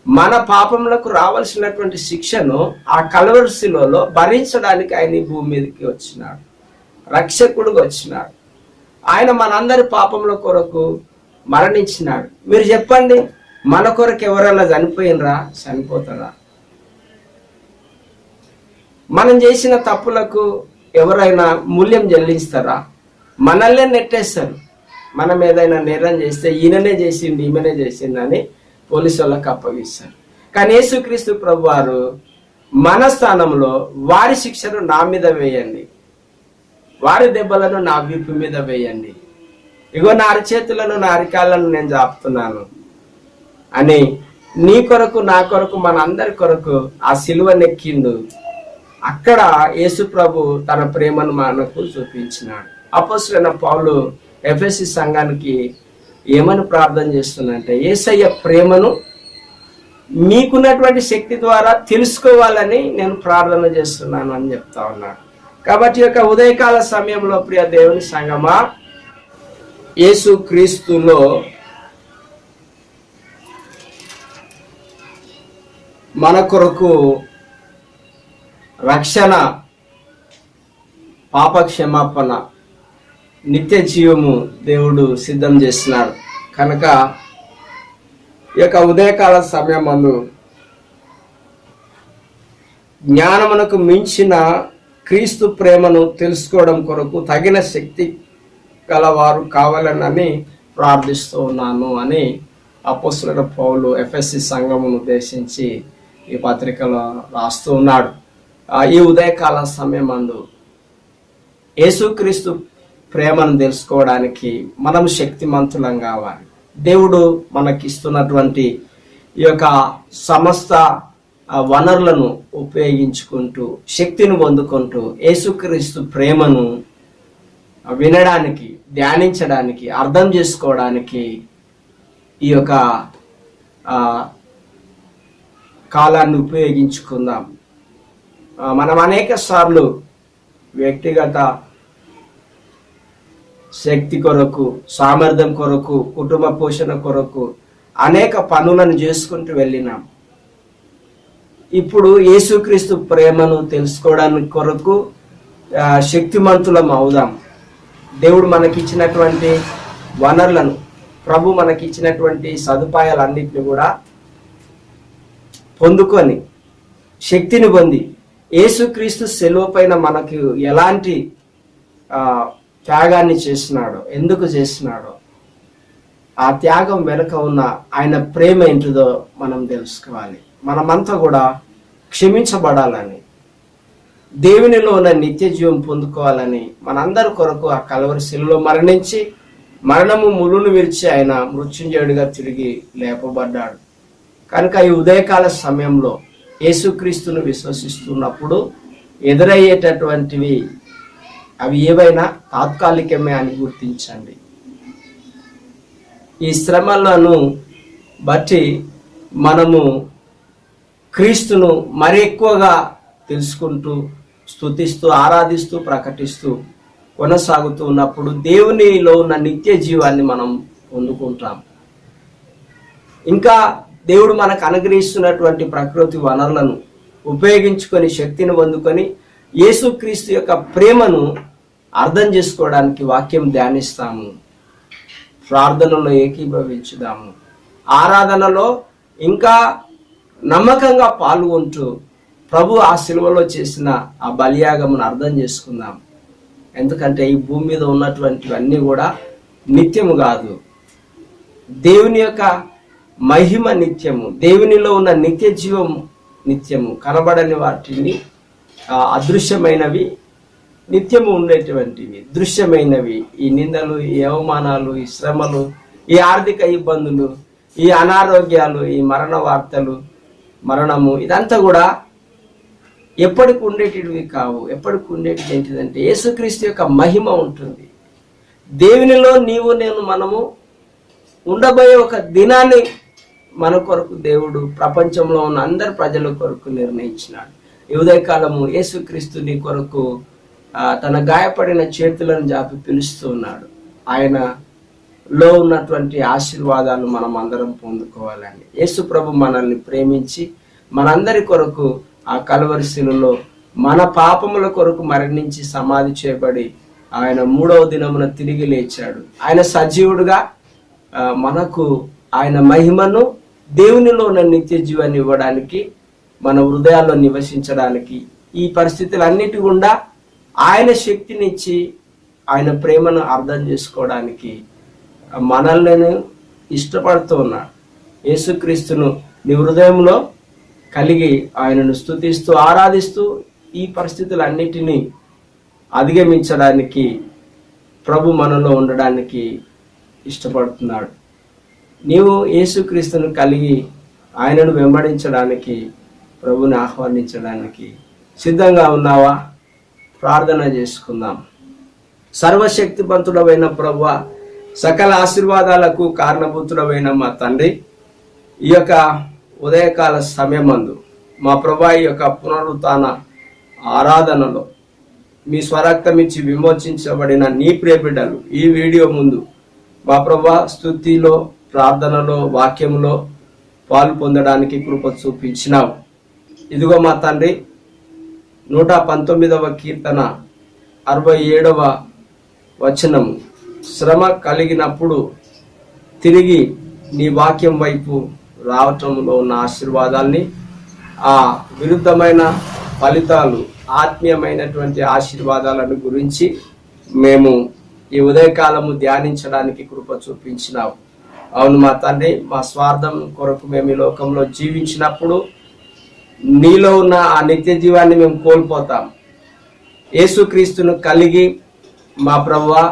మన పాపములకు రావాల్సినటువంటి శిక్షను ఆ కల్వరి శిలువలో భరించడానికి ఆయన ఈ భూమి మీదకి వచ్చినాడు, రక్షకుడుగా వచ్చినాడు. ఆయన మనందరి పాపముల కొరకు మరణించినాడు. మీరు చెప్పండి, మన కొరకు ఎవరైనా చనిపోయినరా? చనిపోతారా? మనం చేసిన తప్పులకు ఎవరైనా మూల్యం చెల్లిస్తారా? మనల్నే నెట్టేస్తారు. మనం ఏదైనా నేరం చేస్తే ఈయననే చేసింది, ఈమెనే చేసింది అని పోలీసు వాళ్ళకి అప్పగిస్తారు. కానీ యేసుక్రీస్తు ప్రభు వారు మన స్థానంలో వారి శిక్షను నా మీద వేయండి, వారి దెబ్బలను నా వీపు మీద వేయండి, ఇగో నా అరిచేతులను, నా అరికాళ్ళను నేను చాపుతున్నాను అని నీ కొరకు, నా కొరకు, మన అందరి కొరకు ఆ సిలువనెక్కిండు. అక్కడ యేసు ప్రభు తన ప్రేమను మనకు చూపించినాడు. అపోస్తలుడైన పౌలు ఎఫెసీ సంఘానికి ఏమని ప్రార్థన చేస్తున్నంటే, యేసయ్య ప్రేమను మీకున్నటువంటి శక్తి ద్వారా తెలుసుకోవాలని నేను ప్రార్థన చేస్తున్నాను అని చెప్తా ఉన్నాడు. కాబట్టి యొక్క ఉదయకాల సమయంలో ప్రియ దేవుని సంగమా, యేసు క్రీస్తులో మన కొరకు రక్షణ, పాప క్షమాపణ, నిత్య జీవము దేవుడు సిద్ధం చేస్తున్నాడు. కనుక ఈ యొక్క ఉదయకాల సమయం మందు జ్ఞానమునకు మించిన క్రీస్తు ప్రేమను తెలుసుకోవడం కొరకు తగిన శక్తి గలవారు కావాలని ప్రార్థిస్తూ ఉన్నాను అని అపోస్తలుడైన పౌలు ఎఫెసీ సంఘమును ఉద్దేశించి ఈ పత్రికలో రాస్తూ ఉన్నాడు. ఈ ఉదయకాల సమయం మందు యేసుక్రీస్తు ప్రేమను తెలుసుకోవడానికి మనం శక్తిమంతులం కావాలి. దేవుడు మనకిస్తున్నటువంటి ఈ యొక్క సమస్త వనరులను ఉపయోగించుకుంటూ, శక్తిని పొందుకుంటూ యేసుక్రీస్తు ప్రేమను వినడానికి, ధ్యానించడానికి, అర్థం చేసుకోవడానికి ఈ యొక్క కాలాన్ని ఉపయోగించుకుందాం. మనం అనేక సార్లు వ్యక్తిగత శక్తి కొరకు, సామర్థ్యం కొరకు, కుటుంబ పోషణ కొరకు అనేక పనులను చేసుకుంటూ వెళ్ళినాం. ఇప్పుడు యేసుక్రీస్తు ప్రేమను తెలుసుకోవడానికి కొరకు శక్తిమంతులం అవుదాం. దేవుడు మనకిచ్చినటువంటి వనరులను, ప్రభు మనకిచ్చినటువంటి సదుపాయాలన్నింటినీ కూడా పొందుకొని శక్తిని పొంది యేసుక్రీస్తు సెలువు పైన మనకు ఎలాంటి త్యాగాన్ని చేసినాడో, ఎందుకు చేసినాడో, ఆ త్యాగం వెనుక ఉన్న ఆయన ప్రేమ ఏంటిదో మనం తెలుసుకోవాలి. మనమంతా కూడా క్షమించబడాలని, దేవునిలో ఉన్న నిత్య జీవం పొందుకోవాలని మనందరి కొరకు ఆ కల్వరి శిలువలో మరణించి, మరణము ములును విరిచి ఆయన మృత్యుంజయుడిగా తిరిగి లేపబడ్డాడు. కనుక ఈ ఉదయకాల సమయంలో యేసుక్రీస్తును విశ్వసిస్తున్నప్పుడు ఎదురయ్యేటటువంటివి అవి ఏవైనా తాత్కాలికమే అని గుర్తించండి. ఈ శ్రమలను బట్టి మనము క్రీస్తును మరి ఎక్కువగా తెలుసుకుంటూ, స్తుతిస్తూ, ఆరాధిస్తూ, ప్రకటిస్తూ కొనసాగుతూ ఉన్నప్పుడు దేవునిలో ఉన్న నిత్య జీవాన్ని మనం పొందుకుంటాం. ఇంకా దేవుడు మనకు అనుగ్రహిస్తున్నటువంటి ప్రకృతి వనరులను ఉపయోగించుకొని శక్తిని పొందుకొని యేసుక్రీస్తు యొక్క ప్రేమను అర్థం చేసుకోవడానికి వాక్యం ధ్యానిస్తాము, ప్రార్థనలో ఏకీభవించుదాము, ఆరాధనలో ఇంకా నమ్మకంగా పాల్గొంటూ ప్రభు ఆ శిలువలో చేసిన ఆ బలియాగమును అర్థం చేసుకుందాం. ఎందుకంటే ఈ భూమి మీద ఉన్నటువంటివన్నీ కూడా నిత్యము కాదు. దేవుని యొక్క మహిమ నిత్యము, దేవునిలో ఉన్న నిత్య జీవము నిత్యము. కనబడని వాటిని అదృశ్యమైనవి, నిత్యము ఉండేటువంటివి దృశ్యమైనవి. ఈ నిందలు, ఈ అవమానాలు, ఈ శ్రమలు, ఈ ఆర్థిక ఇబ్బందులు, ఈ అనారోగ్యాలు, ఈ మరణ వార్తలు, మరణము, ఇదంతా కూడా ఎప్పటికి ఉండేటివి కావు. ఎప్పటికి ఉండేటిది ఏంటిదంటే యేసుక్రీస్తు యొక్క మహిమ ఉంటుంది. దేవునిలో నీవు నేను మనము ఉండబోయే ఒక దినాన్ని మన కొరకు దేవుడు ప్రపంచంలో ఉన్న అందరి ప్రజల కొరకు నిర్ణయించినాడు. ఈ ఉదయకాలము యేసుక్రీస్తు నీ కొరకు తన గాయపడిన చేతులను జాపి పిలుస్తూ ఉన్నాడు. ఆయనలో ఉన్నటువంటి ఆశీర్వాదాలు మనం అందరం పొందుకోవాలని. యేసు ప్రభు మనల్ని ప్రేమించి మనందరి కొరకు ఆ కలువరి శిలువలో మన పాపముల కొరకు మరణించి సమాధి చేయబడి ఆయన 3వ దినమున తిరిగి లేచాడు. ఆయన సజీవుడుగా మనకు ఆయన మహిమను, దేవునిలో ఉన్న నిత్య జీవాన్ని ఇవ్వడానికి, మన హృదయాల్లో నివసించడానికి, ఈ పరిస్థితులన్నిటి గుండా ఆయన శక్తినిచ్చి ఆయన ప్రేమను అర్థం చేసుకోవడానికి మనల్ని ఇష్టపడుతూ ఉన్నాడు. యేసుక్రీస్తును నీ హృదయంలో కలిగి ఆయనను స్తుతిస్తూ, ఆరాధిస్తూ ఈ పరిస్థితులన్నిటినీ అధిగమించడానికి ప్రభు మనలో ఉండడానికి ఇష్టపడుతున్నాడు. నీవు యేసుక్రీస్తును కలిగి ఆయనను వెంబడించడానికి, ప్రభుని ఆహ్వానించడానికి సిద్ధంగా ఉన్నావా? ప్రార్థన చేసుకుందాం. సర్వశక్తివంతుడమైన ప్రభువా, సకల ఆశీర్వాదాలకు కారణభూతుడమైన మా తండ్రి, ఈ యొక్క ఉదయకాల సమయమందు మా ప్రభా ఈ యొక్క పునరుత్థాన ఆరాధనలో మీ స్వరక్తం ఇచ్చి విమోచించబడిన నీ ప్రియ బిడ్డలు ఈ వీడియో ముందు మా ప్రభా స్తుతిలో, ప్రార్థనలో, వాక్యంలో పాలు పొందడానికి కృప చూపించినావు. ఇదిగో మా తండ్రి 119వ కీర్తన 67వ వచనము, శ్రమ కలిగినప్పుడు తిరిగి నీ వాక్యం వైపు రావటంలో ఉన్న ఆశీర్వాదాల్ని, ఆ విరుద్ధమైన ఫలితాలు, ఆత్మీయమైనటువంటి ఆశీర్వాదాలను గురించి మేము ఈ ఉదయకాలము ధ్యానించడానికి కృప చూపించినావు. అవును మా తండ్రి, మా స్వార్థం కొరకు మేము ఈ లోకంలో జీవించినప్పుడు నీలో ఉన్న ఆ నిత్య జీవాన్ని మేము కోల్పోతాం. యేసుక్రీస్తును కలిగి మా ప్రభువా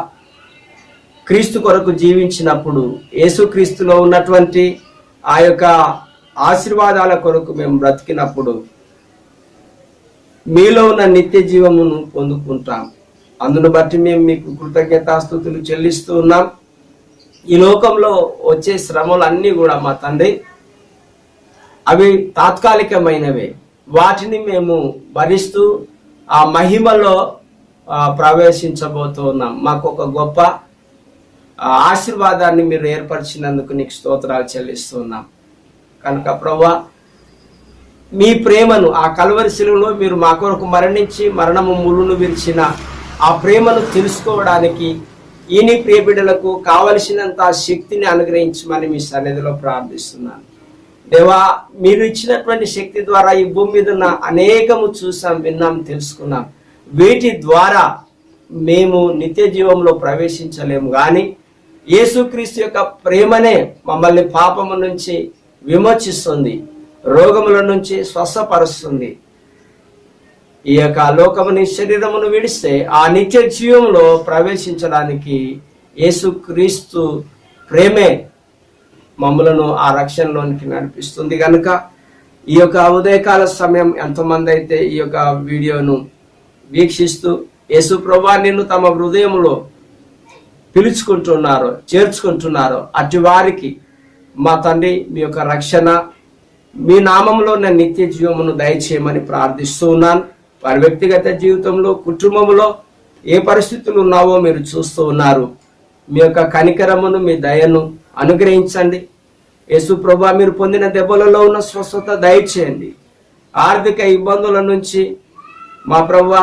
క్రీస్తు కొరకు జీవించినప్పుడు, యేసుక్రీస్తులో ఉన్నటువంటి ఆ యొక్క ఆశీర్వాదాల కొరకు మేము బ్రతికినప్పుడు మీలో ఉన్న నిత్య జీవమును పొందుకుంటాం. అందును బట్టి మేము మీకు కృతజ్ఞతాస్తుతులు చెల్లిస్తూ ఉన్నాం. ఈ లోకంలో వచ్చే శ్రమలన్నీ కూడా మా తండ్రి అవి తాత్కాలికమైనవే. వాటిని మేము భరిస్తూ ఆ మహిమలో ప్రవేశించబోతూ ఉన్నాం. మాకు ఒక గొప్ప ఆశీర్వాదాన్ని మీరు ఏర్పరిచినందుకు నీకు స్తోత్రాలు చెల్లిస్తున్నాం. కనుక ప్రభువా మీ ప్రేమను, ఆ కలువరి శిలువలో మీరు మా కొరకు మరణించి మరణము ముళ్ళును విరిచిన ఆ ప్రేమను తెలుసుకోవడానికి ఈ నీ ప్రియ బిడ్డలకు కావలసినంత శక్తిని అనుగ్రహించమని మీ సన్నిధిలో ప్రార్థిస్తున్నాను. దేవా, మీరు ఇచ్చినటువంటి శక్తి ద్వారా ఈ భూమి మీద ఉన్న అనేకము చూసాం, విన్నాం, తెలుసుకున్నాం. వీటి ద్వారా మేము నిత్య జీవంలో ప్రవేశించలేము, కానీ యేసుక్రీస్తు యొక్క ప్రేమనే మమ్మల్ని పాపము నుంచి విమోచిస్తుంది, రోగముల నుంచి స్వస్థపరుస్తుంది. ఈ యొక్క లోకముని శరీరమును విడిస్తే ఆ నిత్య జీవంలో ప్రవేశించడానికి యేసుక్రీస్తు ప్రేమే మమ్మలను ఆ రక్షణలోనికి నడిపిస్తుంది. కనుక ఈ యొక్క ఉదయకాల సమయం ఎంతమంది అయితే ఈ యొక్క వీడియోను వీక్షిస్తూ యేసు ప్రభువా నిన్ను తమ హృదయంలో పిలుచుకుంటున్నారో, చేర్చుకుంటున్నారో అటు వారికి మా తండ్రి మీ యొక్క రక్షణ, మీ నామంలో నా నిత్య జీవమును దయచేయమని ప్రార్థిస్తూ ఉన్నాను. వారి వ్యక్తిగత జీవితంలో, కుటుంబంలో ఏ పరిస్థితులు ఉన్నావో మీరు చూస్తూ ఉన్నారు. మీ యొక్క కనికరమును, మీ దయను అనుగ్రహించండి. యేసు ప్రభువా మీరు పొందిన దెబ్బలలో ఉన్న స్వస్థత దయచేయండి. ఆర్థిక ఇబ్బందుల నుంచి మా ప్రభువా,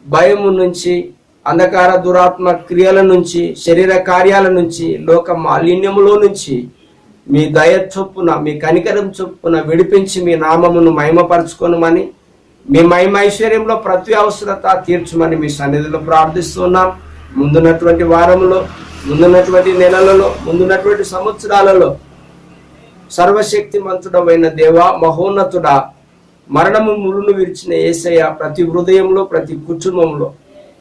భయము నుంచి, అంధకార దురాత్మ క్రియల నుంచి, శరీర కార్యాల నుంచి, లోక మాలిన్యములో నుంచి మీ దయ చొప్పున, మీ కనికరం చొప్పున విడిపించి మీ నామమును మహిమపరచుకొనుమని, మీ మహిమైశ్వర్యంలో ప్రతి అవసరత తీర్చమని మీ సన్నిధిలో ప్రార్థిస్తున్నాం. ముందున్నటువంటి వారంలో, ముందున్నటువంటి నెలలలో, ముందున్నటువంటి సంవత్సరాలలో సర్వశక్తిమంతుడమైన దేవా, మహోన్నతుడా, మరణము మురును విరిచిన యేసయ్య ప్రతి హృదయంలో, ప్రతి కుటుంబంలో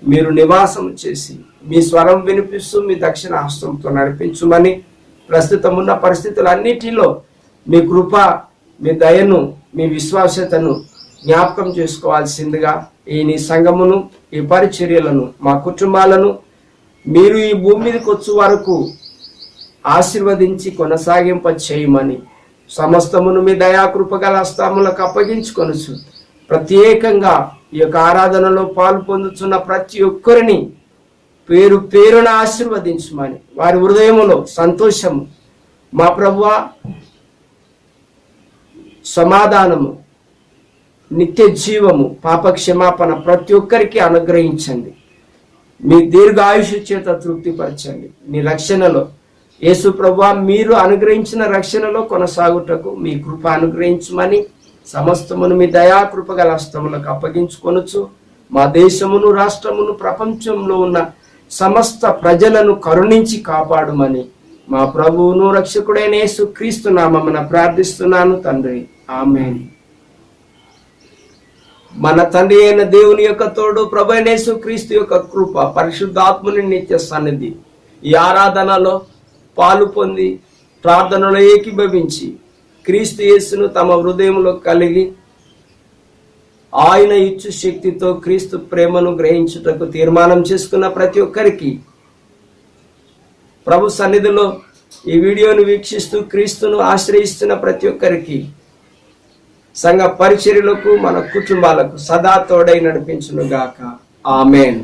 మీరు నివాసం చేసి మీ స్వరం వినిపిస్తూ మీ దక్షిణ హస్తంతో నడిపించుమని, ప్రస్తుతం ఉన్న పరిస్థితులన్నిటిలో మీ కృప, మీ దయను, మీ విశ్వాసతను జ్ఞాపకం చేసుకోవాల్సిందిగా ఈ నీ సంఘమును, ఈ పరిచర్యలను, మా కుటుంబాలను మీరు ఈ భూమి మీదకి వచ్చే వరకు ఆశీర్వదించి కొనసాగింప చేయమని సమస్తమును మీ దయాకృపగల హస్తములకు అప్పగించుకొనుచు, ప్రత్యేకంగా ఈ యొక్క ఆరాధనలో పాలు పొందుతున్న ప్రతి ఒక్కరిని పేరు పేరున ఆశీర్వదించమని, వారి హృదయములో సంతోషము, మా ప్రభువా సమాధానము, నిత్య జీవము, పాప క్షమాపణ ప్రతి ఒక్కరికి అనుగ్రహించండి. మీ దీర్ఘాయుషు చేత తృప్తిపరచండి. నీ రక్షణలో యేసు ప్రభువా మీరు అనుగ్రహించిన రక్షణలో కొనసాగుటకు మీ కృప అనుగ్రహించమని సమస్తమును మీ దయాకృపగల హస్తములకు అప్పగించుకొనుచు, మా దేశమును, రాష్ట్రమును, ప్రపంచంలో ఉన్న సమస్త ప్రజలను కరుణించి కాపాడుమని మా ప్రభువును రక్షకుడైన యేసు క్రీస్తు నామమున ప్రార్థిస్తున్నాను తండ్రి, ఆమేన్. మన తండ్రి అయిన దేవుని యొక్క తోడు, ప్రభు అయిన యేసు క్రీస్తు యొక్క కృప, పరిశుద్ధాత్ముని నిత్య సన్నిధి ఈ ఆరాధనలో పాలు పొంది ప్రార్థనలో ఏకీభవించి క్రీస్తు యేసును తమ హృదయంలో కలిగి ఆయన ఇచ్చు శక్తితో క్రీస్తు ప్రేమను గ్రహించుటకు తీర్మానం చేసుకున్న ప్రతి ఒక్కరికి ప్రభు సన్నిధిలో ఈ వీడియోను వీక్షిస్తూ క్రీస్తును ఆశ్రయిస్తున్న ప్రతి ఒక్కరికి సంఘ పరిచర్యలకు, మన కుటుంబాలకు సదా తోడై నడిపించును గాక. ఆమేన్.